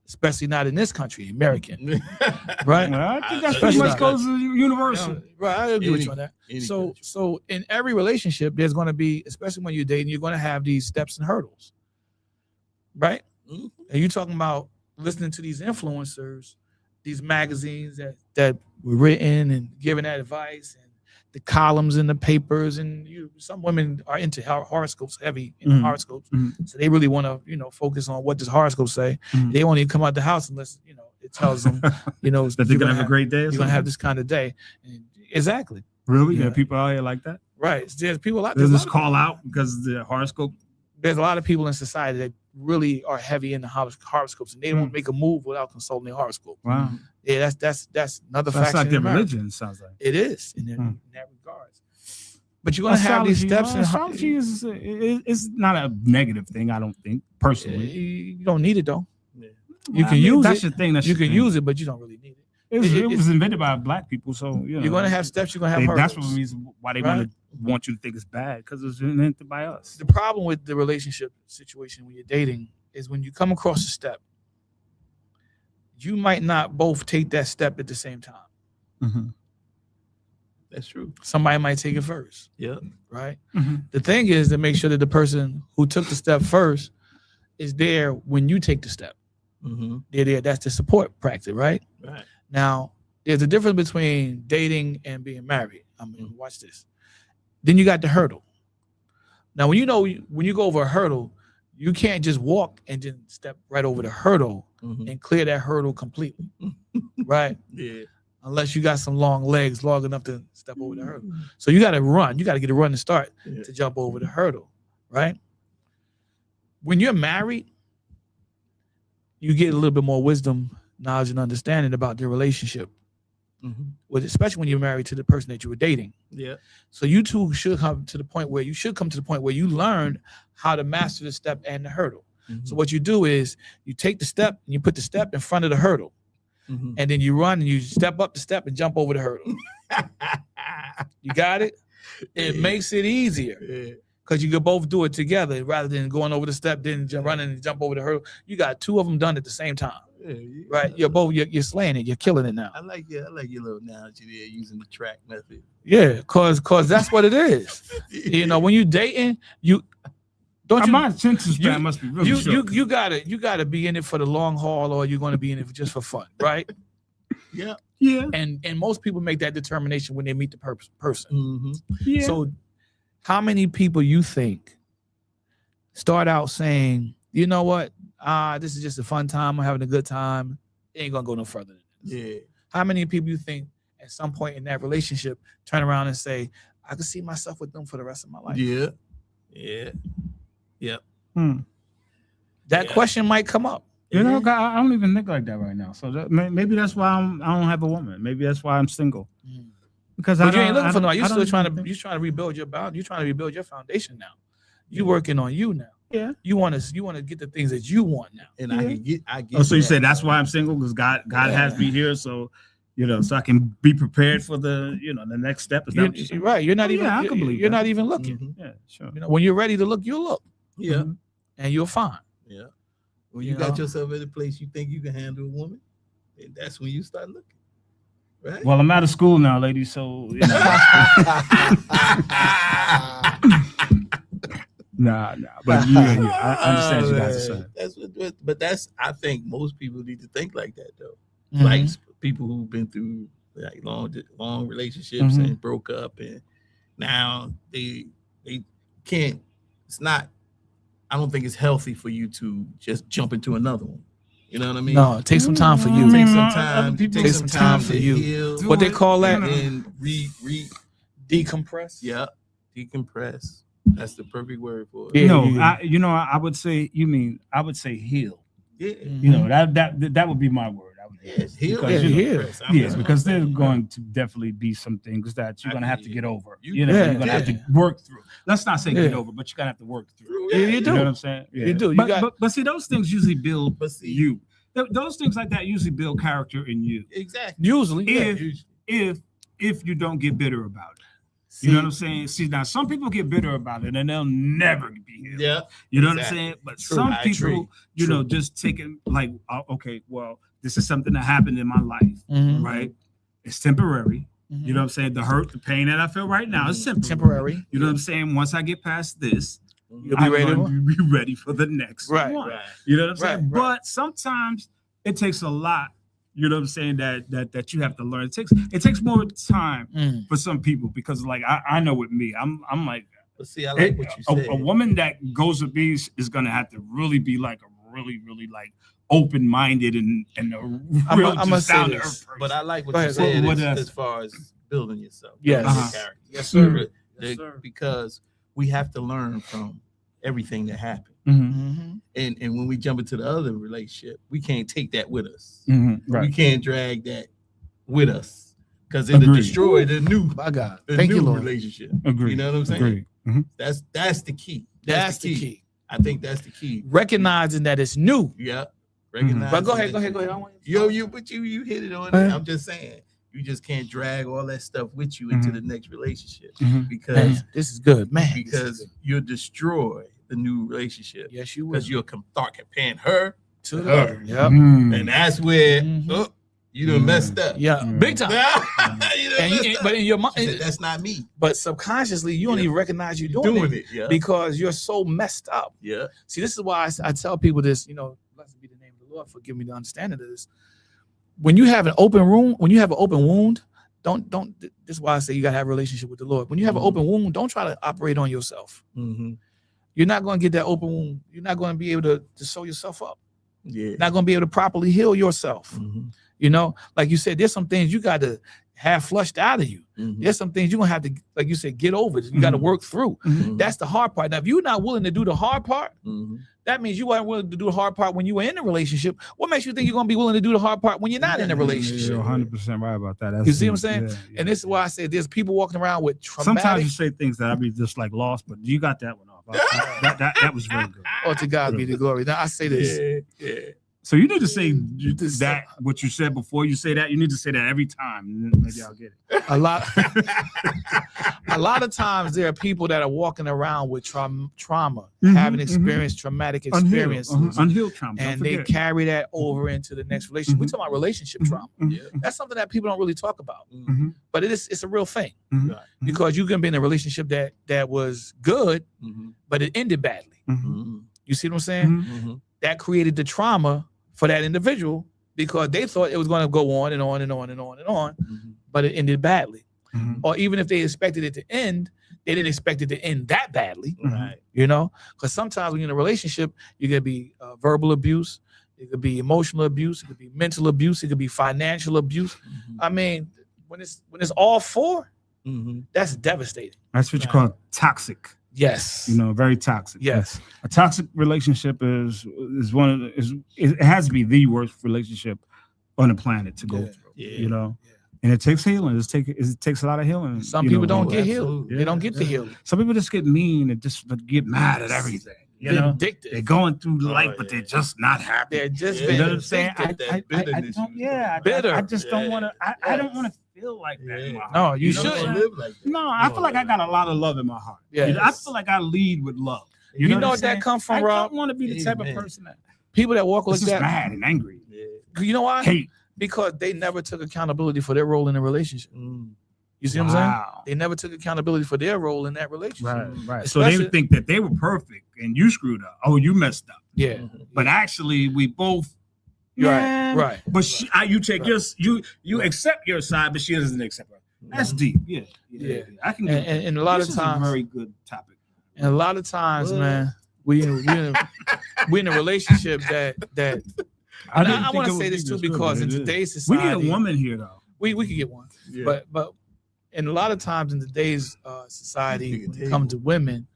especially not in this country, American. Right? Well, I think that pretty much goes universal. Right, I agree with you on that. So in every relationship, there's going to be, especially when you're dating, you're going to have these steps and hurdles, right? And you're talking about listening to these influencers, these magazines that were written and giving that advice, and the columns in the papers, and some women are into horoscopes, heavy in horoscopes, so they really want to focus on what does horoscope say. They won't even come out the house unless it tells them that they're gonna have a great day. You're gonna have this kind of day. Exactly. Really? Yeah. People out here like that? Right. There's people out there. They just call out because the horoscope. There's a lot of people in society that really are heavy in the horoscopes, and they don't make a move without consulting the horoscope. Wow. Yeah, that's another fact. That's like their America. religion, sounds like. It is in that regards. But you're gonna have these steps. Astrology is not a negative thing, I don't think, personally. You don't need it though. Yeah. You can use that's it. The thing. You can use it, but you don't really need it. It was invented by black people, so you're gonna have steps. You're gonna have. That's one reason why they want you to think it's bad, because it was invented by us. The problem with the relationship situation when you're dating is when you come across a step, you might not both take that step at the same time. That's true. Somebody might take it first. Yeah. Right. The thing is to make sure that the person who took the step first is there when you take the step. They're there. That's the support practice, right? Right. Now, there's a difference between dating and being married. I mean, watch this. Then you got the hurdle. Now, when you go over a hurdle, you can't just walk and then step right over the hurdle and clear that hurdle completely, right? Yeah. Unless you got some long legs, long enough to step over the hurdle. So you got to run. You got to get a run to start to jump over the hurdle, right? When you're married, you get a little bit more wisdom, knowledge, and understanding about the relationship. Especially when you're married to the person that you were dating. Yeah. So you two should come to the point where you learn how to master the step and the hurdle. So what you do is you take the step and you put the step in front of the hurdle. And then you run and you step up the step and jump over the hurdle. You got it? It makes it easier because you can both do it together rather than going over the step, then running and jump over the hurdle. You got two of them done at the same time. Right, you're slaying it, you're killing it now. I like your little analogy there, using the track method. Yeah, cause that's what it is. When you dating, my attention span must be really short. You gotta be in it for the long haul, or you're gonna be in it just for fun, right? Yeah. And most people make that determination when they meet the person. Yeah. So, how many people you think start out saying, you know what? This is just a fun time. I'm having a good time. It ain't gonna go no further than this. Yeah. How many people you think at some point in that relationship turn around and say, I can see myself with them for the rest of my life? Yeah. Yeah. Yep. That question might come up. I don't even think like that right now. So maybe that's why I don't have a woman. Maybe that's why I'm single. Because you ain't looking for no. You're still trying to rebuild your boundary. You're trying to rebuild your foundation now. You're working on you now. Yeah, you want to get the things that you want now, and I get. Oh, so you say that's why I'm single, because God has me here, so so I can be prepared for the the next step. Is that right? You're not even. You're not even looking. Yeah, sure. When you're ready to look, you'll look. Yeah, and you'll find. Yeah, when you got yourself in a place you think you can handle a woman, and that's when you start looking. Right. Well, I'm out of school now, ladies, so. Nah. But I understand what you guys are saying. I think most people need to think like that, though. Like people who've been through like long relationships Mhm. and broke up, and now they can't. It's not. I don't think it's healthy for you to just jump into another one. You know what I mean? No, take some time for you. Take some Other time. people Take some time for to you. heal. What they call that? And Decompress. yeah, decompress. That's the perfect word for it. Yeah. No, I would say I would say heal. Yeah. You know, that would be my word. I would Yes, heal. because, Yeah, you know, heal. Decompress. I'm yes, just- because there's going to definitely be some things that you're I gonna have to feel get you. over. You- You know, Yeah, you're gonna have yeah. to work through. Let's not say get Yeah. over, but you're gonna have to work through. Yeah, you You do. know what I'm saying? Yeah. You do. You But, got- but see, those things usually build But see, you. Those things like that usually build character in you. exactly. Usually, Yeah, If- If you don't get bitter about it. See, You know what I'm saying? See, now some people get bitter about it and they'll never be healed. yeah. You know Exactly. what I'm saying? But True. some I people, agree. you know, just taking like, okay, well, this is something that happened in my life, Mhm. right? It's temporary. Mhm. You know what I'm saying? The hurt, the pain that I feel right now is temporary. temporary. You know what I'm saying? Once I get past this, You'll be I'm ready. going to be ready for the next Right, one. Right. You know what I'm saying? Right, right. But sometimes it takes a lot. You know what I'm saying? That you have to learn. It takes more time Mm. for some people because like I know with me, I'm like But see, I like what you said. a woman that goes with me is gonna have to really be like a really like open minded and a real I'ma just say down to this, earth person. But I like what Go you ahead. said What as, else? as far as building yourself. Yes. building your Uh-huh. character. Yes, sir. Because we have to learn from everything that happened. Mhm. Mhm. And when we jump into the other relationship, we can't take that with us. Mhm. We Right. can't drag that with us because it'll Agreed. destroy the new My God. Thank you, new Lord. relationship. Agreed. You know what I'm saying? Agreed. Mhm. That's the key. That's the key. I think that's the key. Recognizing that it's new. Yeah. Recognize. But go ahead. I want You hit it on it. I'm just saying. You just can't drag all that stuff with you into the next relationship Mhm. because Man, this is good, man. this is because good. you'll destroy the new relationship Yes, you will. because you'll start comparing her To to the her. other. Yep. Mm. And that's where Mhm. you done messed up. Yeah, Mm. big time. You done messed up. But in your She said, mind, that's not me but subconsciously, you don't Yeah. even recognize you're doing, doing, it. Yeah. because you're so messed up. Yeah. See, this is why I tell people this. You know, blessed be the name of the Lord. Forgive me the understanding of this. When you have an open wound, don't. This is why I say you gotta have a relationship with the Lord. When you have an Mhm. open wound, don't try to operate on yourself. Mm-hmm. You're not going to get that open wound. You're not going to be able to sew yourself up. Yeah. You're not going to be able to properly heal yourself. Mhm. You know, like you said, there's some things you got to have flushed out of you. Mhm. There's some things you're gonna have to, like you said, get over. You got to Mhm. work through. Mhm. That's the hard part. Now, if you're not willing to do the hard part, Mhm. that means you weren't willing to do the hard part when you were in a relationship. What makes you think you're gonna be willing to do the hard part when you're not in a relationship? You're 100% right about that. You see what I'm saying? And this is why I said there's people walking around with traumatic. Sometimes you say things that I be just like lost, but you got that one off. That was very good. Oh, to God be the glory. Now I say this. Yeah. So you need to say This- that what you said before you say that. You need to say that every time. Maybe I'll get it. A lot, a lot of times there are people that are walking around with trauma, Mhm, having mhm. experienced traumatic experiences, Unhealed trauma. and Don't they forget. carry that over into the next relationship. We Mhm. talking about relationship Mhm, trauma. mhm, Yeah. That's something that people don't really talk about, Mhm. but it's a real thing mhm, Right. because you can be in a relationship that was good, Mhm. but it ended badly. mhm, Mhm. You see what I'm saying? mhm. Mhm. That created the trauma for that individual because they thought it was going to go on and on and on and on and on, Mhm. but it ended badly. Mhm. Or even if they expected it to end, they didn't expect it to end that badly. Right. You know, because sometimes when you're in a relationship, you're gonna be verbal abuse, it could be emotional abuse, it could be mental abuse, it could be financial abuse. Mhm. I mean, when it's all four, Mhm. that's devastating. That's what you call toxic. Yes. You know, very toxic. Yes. A toxic relationship is one of the, it has to be the worst relationship on the planet to go Yeah. through. Yeah. You know, Yeah. and it takes healing. It takes a lot of healing. Some you people know. don't get healed. absolutely. They don't get the Yeah. healing. Some people just get mean and just get mad at everything. You know, Vindictive. they're going through Oh, life, but yeah. they're just not happy. They're just Yeah. You know what I'm vindictive. saying? That I bitterness don't. you Yeah, talking Bitter. I just don't Yeah. want to. I don't Yes. want to feel like that. Yeah. In my heart. No, you know what I'm shouldn't. saying? live like that. No, I feel like I got a lot of love in my heart. Yes. You know, I feel like I lead with love. You know what I'm what that saying? come from, I Rob? don't want to be the type of Amen. person that People that walk like is just that. mad and angry. Yeah. You know why? Hate. Because they never took accountability for their role in the relationship. Mm. You see what I'm saying? Wow. They never took accountability for their role in that relationship. Right, right. So they Especially- would think that they were perfect and you screwed up. Oh, you messed up. Yeah. Mhm. But actually, we both Right. But you take you accept your side, but she doesn't accept her. That's deep. Yeah. I can. And a lot of times, a very good topic. And a lot of times, man, we in a relationship that. I want to say this too because in today's society, we need a woman here though. We could get one, but and a lot of times in today's society, when it comes to women,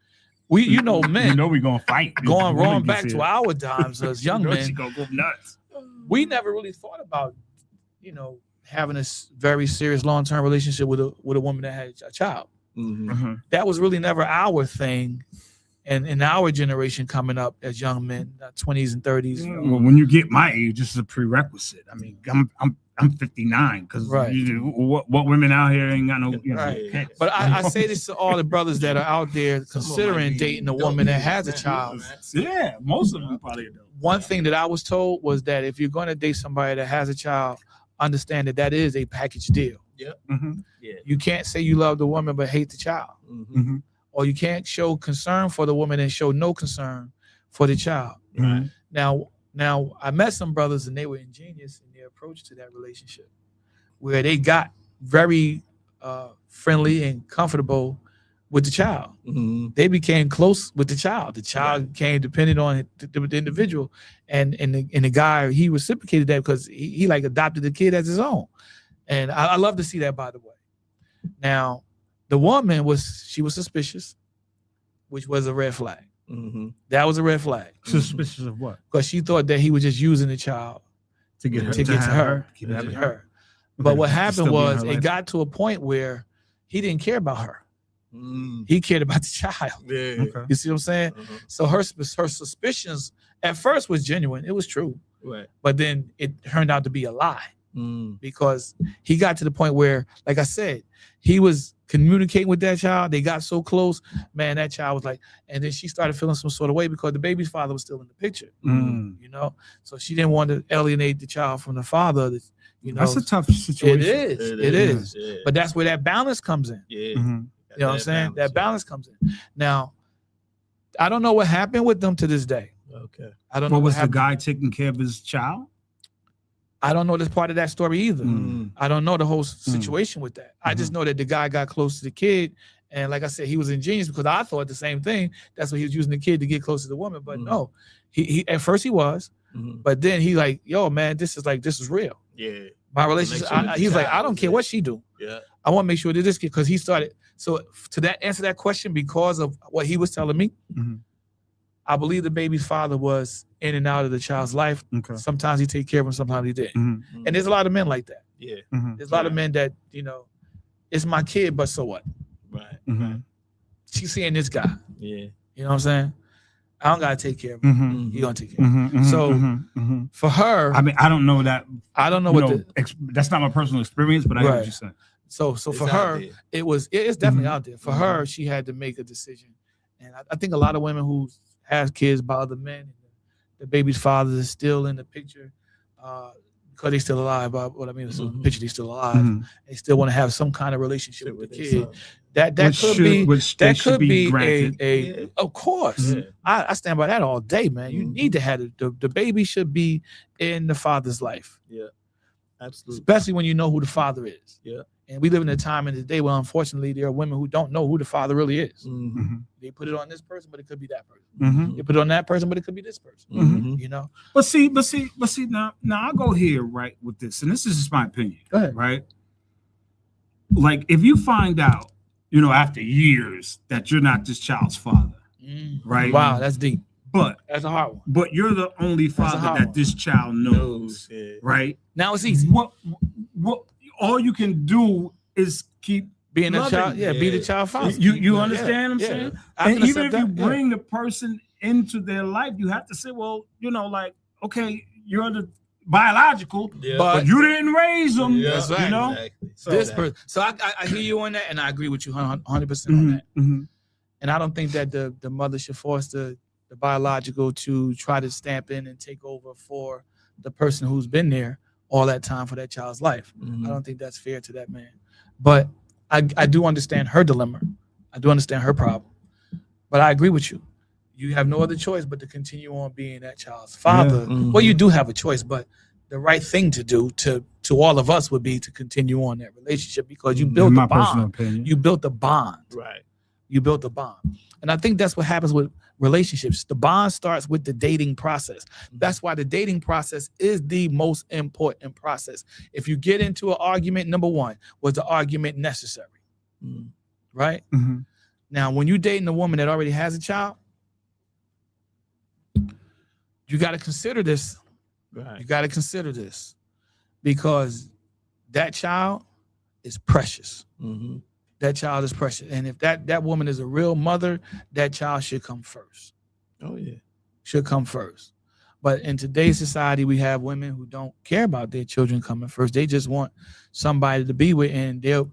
men, we're gonna fight. Going back to our times as young men, she gonna go nuts. We never really thought about, having a very serious long-term relationship with a woman that had a child. Mm-hmm. That was really never our thing. And in our generation coming up as young men, 20s and 30s. Well, when you get my age, this is a prerequisite. I mean, I'm 59 because what women out here ain't got no. Right. But I say this to all the brothers that are out there considering dating a woman that has a child. Yeah, most of them probably do. One thing that I was told was that if you're going to date somebody that has a child, understand that is a package deal. Yep. Mm-hmm. Yeah. You can't say you love the woman but hate the child. Mm-hmm. Or you can't show concern for the woman and show no concern for the child. Right. Now I met some brothers and they were ingenious in their approach to that relationship, where they got very friendly and comfortable with the child. Mm-hmm. They became close with the child. The child became dependent on the individual, and the guy, he reciprocated that because he like adopted the kid as his own. And I love to see that, by the way. Now, the woman was suspicious, which was a red flag. Mm-hmm. That was a red flag. Suspicious of what? Because she thought that he was just using the child To get her. to get to her. But what happened was it got to a point where he didn't care about her. Mm. He cared about the child. Yeah. Okay. You see what I'm saying? Uh-huh. So her suspicions at first was genuine. It was true. Right. But then it turned out to be a lie Mm. because he got to the point where, like I said, he was communicating with that child. They got so close, man, that child was like, and then she started feeling some sort of way because the baby's father was still in the picture, Mm. So she didn't want to alienate the child from the father, That's a tough situation. It is. Yeah. But that's where that balance comes in. Yeah. Mhm. You know what I'm saying? That balance comes in. Now, I don't know what happened with them to this day. Okay. I don't know What was the happened. guy taking care of his child? I don't know this part of that story either. Mm. I don't know the whole situation with that. I just know that the guy got close to the kid. And like I said, he was ingenious because I thought the same thing. That's why he was using the kid to get close to the woman. But no, he at first he was, Mm-hmm. but then he like, yo, man, this is real. Yeah. My relationship. sure that the He's like, I child don't is care there. what she do. Yeah. I want to make sure that this kid, because he started. So to that answer that question, because of what he was telling me, Mhm. I believe the baby's father was in and out of the child's life. Okay. Sometimes he take care of him, sometimes he didn't. Mhm. And there's a lot of men like that. Yeah. Mhm. There's a lot of men that, it's my kid, but so what? Right. Mhm. She's seeing this guy. Yeah. You know what I'm saying? I don't gotta take care of him. Mhm. You're gonna take care of him. Mhm. So- Mhm. Mhm. For her, I mean, I don't know that. I don't know You what know, the that's not my personal experience, but I get Right. what you're saying. so It's for out her, there. it's definitely Mhm. out there. For her, she had to make a decision. And I think a lot of women who have kids by other men, the baby's father is still in the picture, because they still alive. But what I mean is in the Mhm. picture, they still alive. Mhm. They still want to have some kind of relationship with the their kid. son. That Which could should- be which they that should could be be granted. Yeah. of course. Yeah. I stand by that all day, man. You Mhm. need to have it. The baby should be in the father's life, Absolutely. especially when you know who the father is. Yeah. And we live in a time in the day where unfortunately there are women who don't know who the father really is. Mhm. Mhm. They put it on this person, but it could be that person. Mhm. They put it on that person, but it could be this person. Mhm. You know? But see, now I go here right with this, and this is just my opinion, Go ahead. right? Like, if you find out, after years that you're not this child's father, right? Wow, that's deep. But That's a hard one. you're the only a father hard that one. this child knows, Yeah. right? Now it's easy. What all you can do is keep Being a loving. child, be the Yeah. child father. You Yeah, understand what I'm yeah. saying? I And can even if accept you that, yeah. bring the person into their life, you have to say, well, like, okay, you're the biological, Yeah. but you didn't raise them. Yeah. That's right. Exactly. This person. So I hear you on that, and I agree with you 100% on that. Mhm. And I don't think that the mother should force the biological to try to stamp in and take over for the person who's been there all that time for that child's life. Mhm. I don't think that's fair to that man. But I do understand her dilemma. I do understand her problem. But I agree with you. You have no other choice but to continue on being that child's father. Mhm. Well, you do have a choice, but the right thing to do to all of us would be to continue on that relationship because you In built my a personal bond. opinion. You built a bond. Right. You built a bond. And I think that's what happens with relationships. The bond starts with the dating process. That's why the dating process is the most important process. If you get into an argument, number one, was the argument necessary? Mm. Right? Mhm. Now, when you're dating a woman that already has a child, you got to consider this. Right. You got to consider this because that child is precious. Mm-hmm. That child is precious. And if that woman is a real mother, that child should come first. Oh yeah. Should come first. But in today's society, we have women who don't care about their children coming first. They just want somebody to be with. And there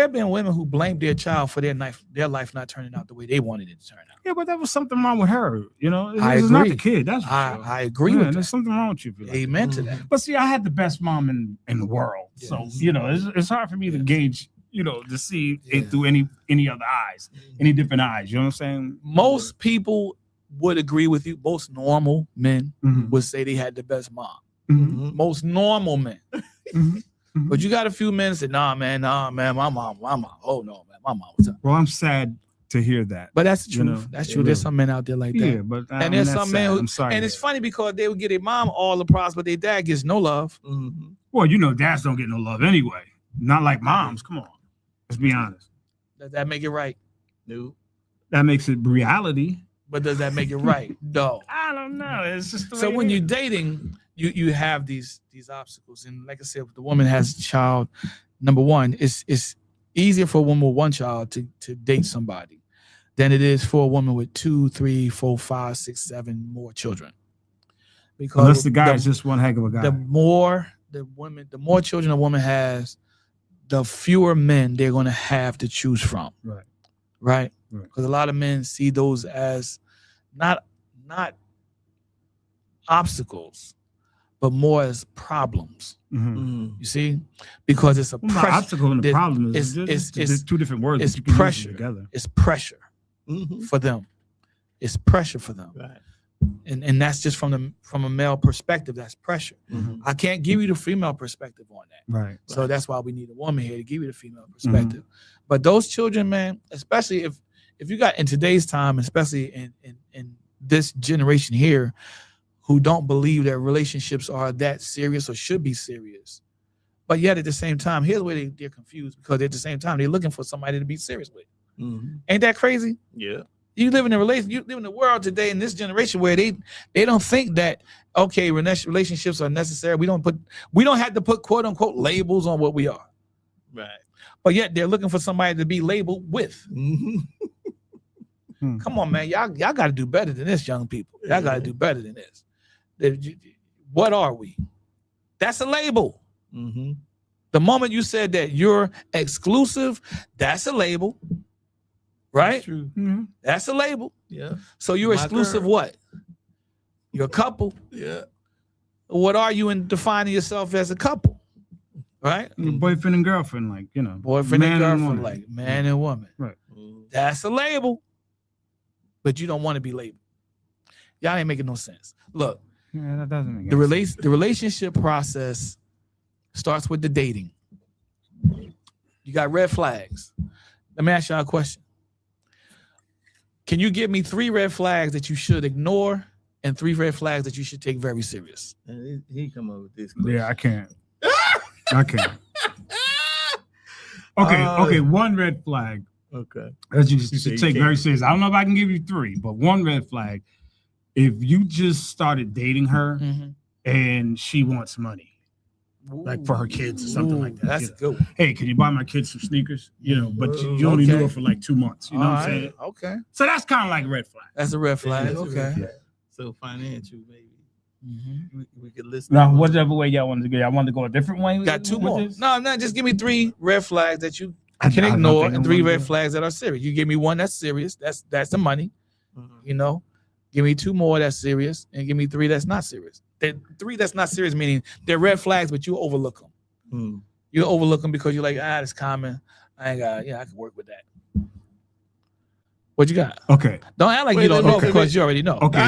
have been women who blamed their child for their life not turning out the way they wanted it to turn out. Yeah, but there was something wrong with her. You know, I it's not agree. the kid. That's for sure. I agree Yeah, with there's that. something wrong with you. If you like Amen that. to that. But see, I had the best mom in the world, so Yes. you know, it's hard for me to Yes. gauge, you know, to see Yeah. it through any other eyes, any different eyes. You know what I'm saying? Most people would agree with you. Most normal men Mhm. would say they had the best mom. Mhm. Most normal men. Mhm. Mhm. But you got a few men that say, nah, man, my mom. Oh no, man, my mom was tough. Well, I'm sad to hear that. But that's the You truth. know, that's it true. There's is. some men out there like that. Yeah, but I And mean, there's that's some men sad. who, I'm sorry. and it's funny because they would get their mom all the props, but their dad gets no love. Mm-hmm. Well, you know, dads don't get no love anyway. Not like moms. Come on, let's be honest. Does that make it right? No. That makes it reality. But does that make it right? No. I don't know. It's just the So way when it you're is. dating, you have these obstacles. And like I said, if the woman has a child, number one, it's easier for a woman with one child to date somebody than it is for a woman with 2, 3, 4, 5, 6, 7 more children. Because Unless the guy is just one heck of a guy. the more children a woman has, the fewer men they're going to have to choose from. Right. Right. Right. Because a lot of men see those as not obstacles, but more as problems. Mhm. Mm-hmm. You see, because it's a Well, the pressure. obstacle and the It- problem it's- is it's- there's two different words. it's but you can use them pressure. together. It's pressure Mm-hmm. for them. It's pressure for them, Right. and that's just from a male perspective. That's pressure. Mm-hmm. I can't give you the female perspective on that. Right. So that's why we need a woman here to give you the female perspective. But those children, man, especially if you got in today's time, especially in this generation here, who don't believe that relationships are that serious or should be serious, but yet at the same time, here's where they're confused because at the same time they're looking for somebody to be serious with. Mm-hmm. Ain't that crazy? Yeah. You live in a world today in this generation where they don't think that okay, relationships are necessary. We don't have to put quote unquote labels on what we are. Right. But yet they're looking for somebody to be labeled with. Mm-hmm. Come on, man. Y'all got to do better than this, young people. Y'all got to do better than this. What are we? That's a label. Mm-hmm. The moment you said that you're exclusive, that's a label. Right? True. Mhm. That's a label. Yeah. So you're My exclusive girl. what? You're a couple. Yeah. What are you in defining yourself as a couple? Right? Your boyfriend and girlfriend, like, you know, Boyfriend and man girlfriend, woman. like man and woman. Mm-hmm. That's a label. But you don't want to be labeled. Y'all ain't making no sense. Look, Yeah, that doesn't make the any sense. relationship process starts with the dating. You got red flags. Let me ask y'all a question. Can you give me 3 red flags that you should ignore and 3 red flags that you should take very serious? And he come up with this. Yeah, I can't. I can't. Okay, okay. One red flag Okay. that you say should you take can't. very serious. I don't know if I can give you 3, but one red flag. If you just started dating her and she wants money, like for her kids or something like that. That's you a know. good one. Hey, can you buy my kids some sneakers? You know, but you only knew Okay. her for like 2 months. You know what I'm saying? Okay. So that's kind of like a red flag. That's a red flag. That's a Okay. red flag. So financial, maybe Mhm. we could listen. Now, whatever way y'all wanted to go, y'all wanted to go a different way. Got 2 with more. this? No, just give me 3 red flags that you I can don't ignore think and I 3 wanna red do it. flags that are serious. You give me 1 that's serious. That's the money. Mhm. You know, give me 2 more that's serious, and give me 3 that's not serious. 3 that's not serious meaning they're red flags, but you overlook them. Mm. You overlook them because you're like, it's common. I ain't got, I can work with that. What you got? Okay. Don't act like Wait, you don't wait, know wait, because wait. you already know. Okay.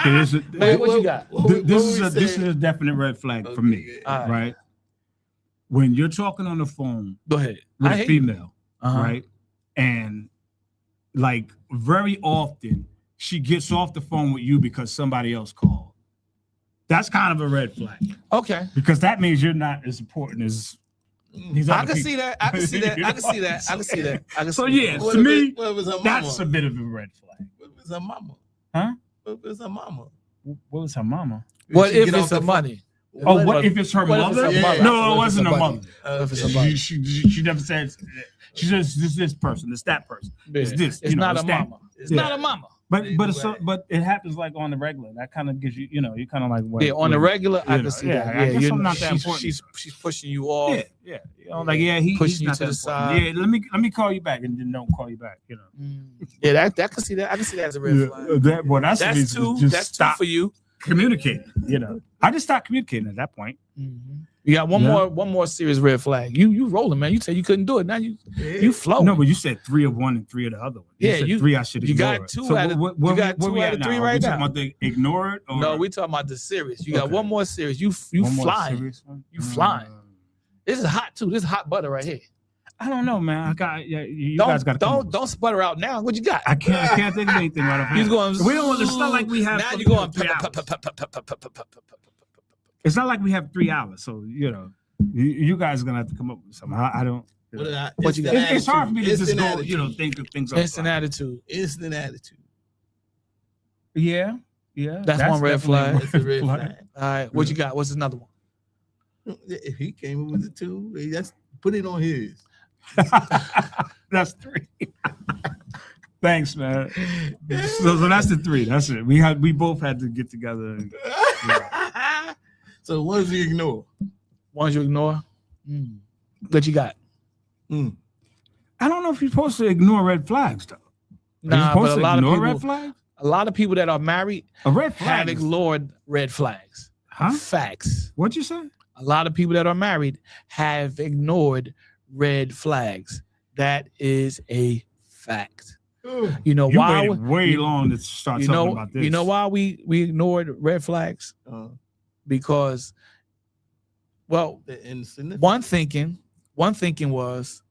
This is Wait, what you got? this is a definite red flag for me, All right. right? When you're talking on the phone Go ahead. with I a hear you. female, Uh-huh. right? And like very often she gets off the phone with you because somebody else called. That's kind of a red flag Okay. because that means you're not as important as these I other can people. see that. I can see that. I can see that. I can see that. I can So see yeah, that. What to if me, what if it's her mama? that's a bit of a red flag. What if it's her mama? Huh? What if it's her mama? What was her mama? What She if get off it's the a phone- money? Oh, what if it's her what if it's mother? her mother? No, What it if wasn't it's her a mother. What if it's a Okay. mother? She never said. She says this person, it's that person. It's this. It's you know, not it's a that. mama. It's Yeah. not a mama. But Right. but it happens like on the regular. That kind of gives you, you kind of like what, Yeah, on the regular, I you can know, see yeah, that. I Yeah, guess you're I'm not that important. she's pushing you off. Yeah. Like he's Pushing you not to that the important. side. Yeah, let me call you back and then don't call you back. Yeah, that can see that. I can see that as a red flag. That's the That's reason to two. just That's two stop for you. communicating. I just stopped communicating at that point. You got one Yeah. more serious red flag. You rolling, man. You said you couldn't do it. Now you flow. No, but you said 3 of one and 3 of the other one. Yeah, said you- 3 I should you ignore. got it. 2 So out of- what you got where 2 we out at of 3 now? right we talking now. about the ignore it or No, we talking about the serious. You got Okay. one more serious. You one more flying. serious one? You flying. This is hot too. This is hot butter right here. I don't know, man. You guys got to don't sputter out now. What you got? I can't think of anything right off. He's going. We don't. It's not like we have. Now you're going. 3 hours. It's not like we have 3 hours, so you guys are gonna have to come up with something. I don't. What you got? It's hard for me to just Instant go, attitude. think of things. on the Instant fly. attitude. Instant attitude. Yeah. That's one red definitely flag. That's a red flag. All right. What you got? What's another one? If he came in with the 2, that's put it on his. That's 3. Thanks, man. So that's the 3. That's it. We both had to get together. And, So what does he ignore? Ones you ignore. What you got? Mm. I don't know if you're supposed to ignore red flags, though. Are you Nah, supposed but to a lot ignore of red people, flags? a lot of people that are married A red have flag. ignored red flags. Huh? Facts. What'd you say? A lot of people that are married have ignored red flags. That is a fact. You know You why? waited way long to start talking about this. You know why we ignored red flags? Because, well, The insignificant. one thinking was,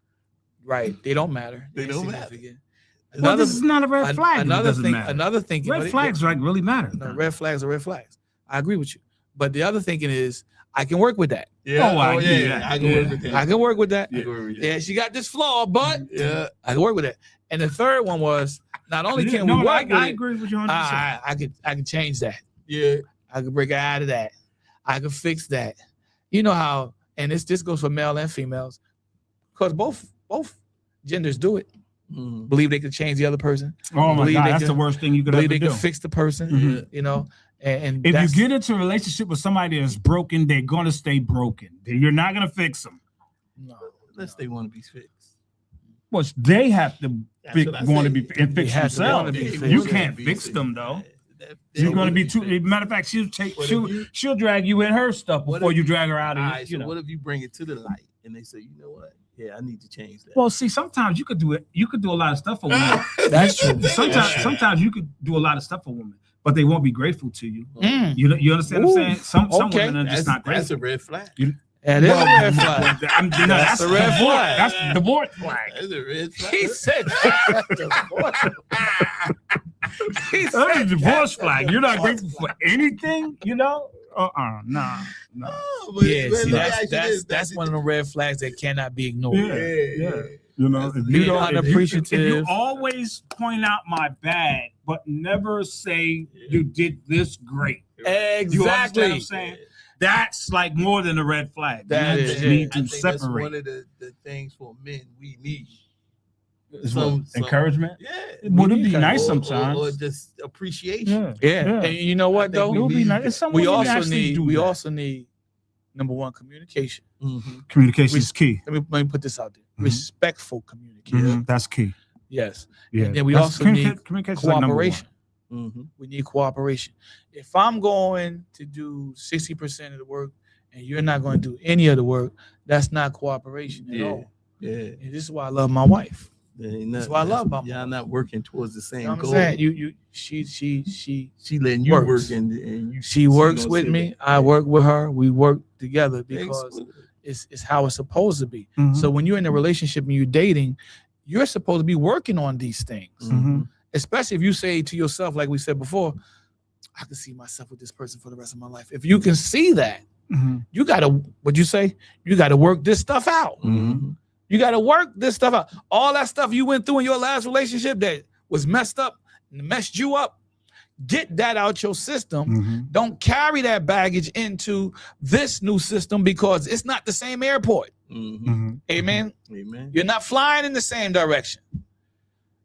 right, they don't matter. They don't matter. Insignificant. Well, this is not a red flag. Another Another thing. Another thinking. Red flags like really matter. No, red flags are red flags. I agree with you. But the other thinking is, I can work with that. Yeah. Oh, I get that. I can work with that. I can work with that. I can work with that. Yeah, she got this flaw, but Yeah. I can work with that. And the third one was, not only can No, we work I with it, agree with you 100%. I could change that. Yeah. I could break her out of that. I could fix that. You know how, and this goes for male and females, because both genders do it. Mhm. Believe they could change the other person. Oh my believe God, they that's could- the worst thing you could Believe ever they do. could fix the person. Mhm. You know, and If that's, you get into a relationship with somebody that's broken, they're gonna stay broken. You're not gonna fix them. no, Unless they want to be fixed. Well, they have to That's what I want to say. be and fix They have to themselves. wanna be They fixed. You want can't to be fix fixed. them though. They You're gonna want be to too. fixed. Matter of fact, What if she'll drag you in her stuff What before if you you- drag her out. All And right, you so know. what if you bring it to the light and they say, you know what? Yeah, I need to change that. Well, see, sometimes you could do it. You could do a lot of stuff for women. that's true. Sometimes you could do a lot of stuff for women, but they won't be grateful to you. Mm. You understand what I'm saying? Some okay. women are just not That's grateful. a red flag. And it's a red flag. That's a red flag. That's divorce flag. That's a red flag. He said he That's said a divorce flag. You're not grateful for anything, nah. Oh, but- yeah, but see, let me ask you that's this. that's one of the red flags that cannot be ignored. Yeah. You know, if Being you don't, if unappreciative. you always point out my bad, but never say you did this great. You understand what Exactly. I'm saying? That's like more than a red flag. That you is, just yeah. need I to think that's separate. one of the things for men we need. Is what, encouragement. Yeah. Would it be need nice Or sometimes? just appreciation. Yeah. And you know what I think though? It would be nice. It's someone We who also actually need do that. also need number one, communication. Mhm. Communication is key. Let me put this out there. Mhm. Respectful communication. That's key. Yes. Yeah. And then we That's- also need communication's like number one. Cooperation. Mhm. We need cooperation. If I'm going to do 60% of the work and you're not going to do any of the work, that's not cooperation at Yeah. all. Yeah. And this is why I love my wife. That's what I love about y'all not working towards the same You know what I'm goal. saying? She letting you works. work and you. She works gonna with sit me. back. I work with her. We work together because Excellent. it's how it's supposed to be. Mhm. So when you're in a relationship and you're dating, you're supposed to be working on these things. Mhm. Especially if you say to yourself, like we said before, I can see myself with this person for the rest of my life. If you can see that, Mhm. you gotta, what'd you say? You gotta work this stuff out. Mhm. You gotta work this stuff out. All that stuff you went through in your last relationship that was messed up, messed you up, get that out your system. Mhm. Don't carry that baggage into this new system because it's not the same airport. Mhm. Mhm. Amen. Amen. You're not flying in the same direction.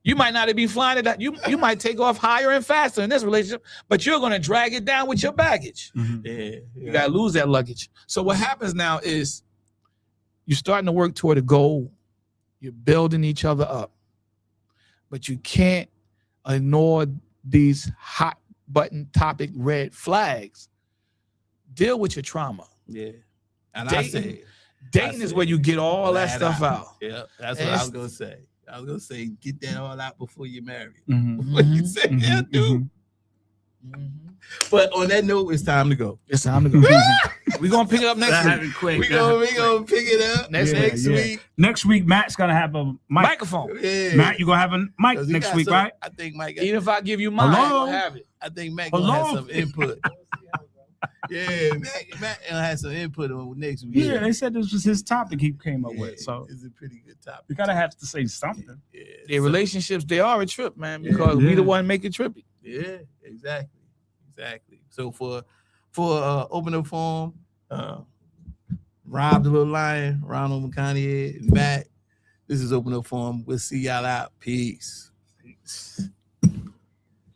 You might not be flying it. You might take off higher and faster in this relationship, but you're gonna drag it down with your baggage. Mhm. Yeah. You gotta lose that luggage. So what happens now is you're starting to work toward a goal. You're building each other up, but you can't ignore these hot button topic red flags. Deal with your trauma. Yeah. And Dating- I Dating said, is where you get all that flat stuff out. Yeah, that's And what I it's- was gonna say. I was gonna say, get that all out before you marry. Mhm. What you say, yeah, Mhm. dude. But on that note, it's time to go. It's time to go. We're gonna pick it up next week. Quick. We gonna pick it up Next next week. week. Next week, Matt's gonna have a mic. Microphone. Yeah. Matt, you gonna have a mic 'Cause he next got week, some- right? I think Mike. Even if I give you mine, Hello? I don't have it. I think Matt gonna have Hello? some input. Yeah, Matt gonna have some input on next week. Yeah, they said this was his topic he came up Yeah, with. So it's a pretty good topic. we gotta have to say something. Yeah, Yeah, so- relationships, they are a trip, man, Yeah. because we the Yeah. one make it trippy. Yeah, exactly. So for open up forum, Rob the Little Lion, Ronald McConaughey, Matt. This is open up forum. We'll see y'all out. Peace.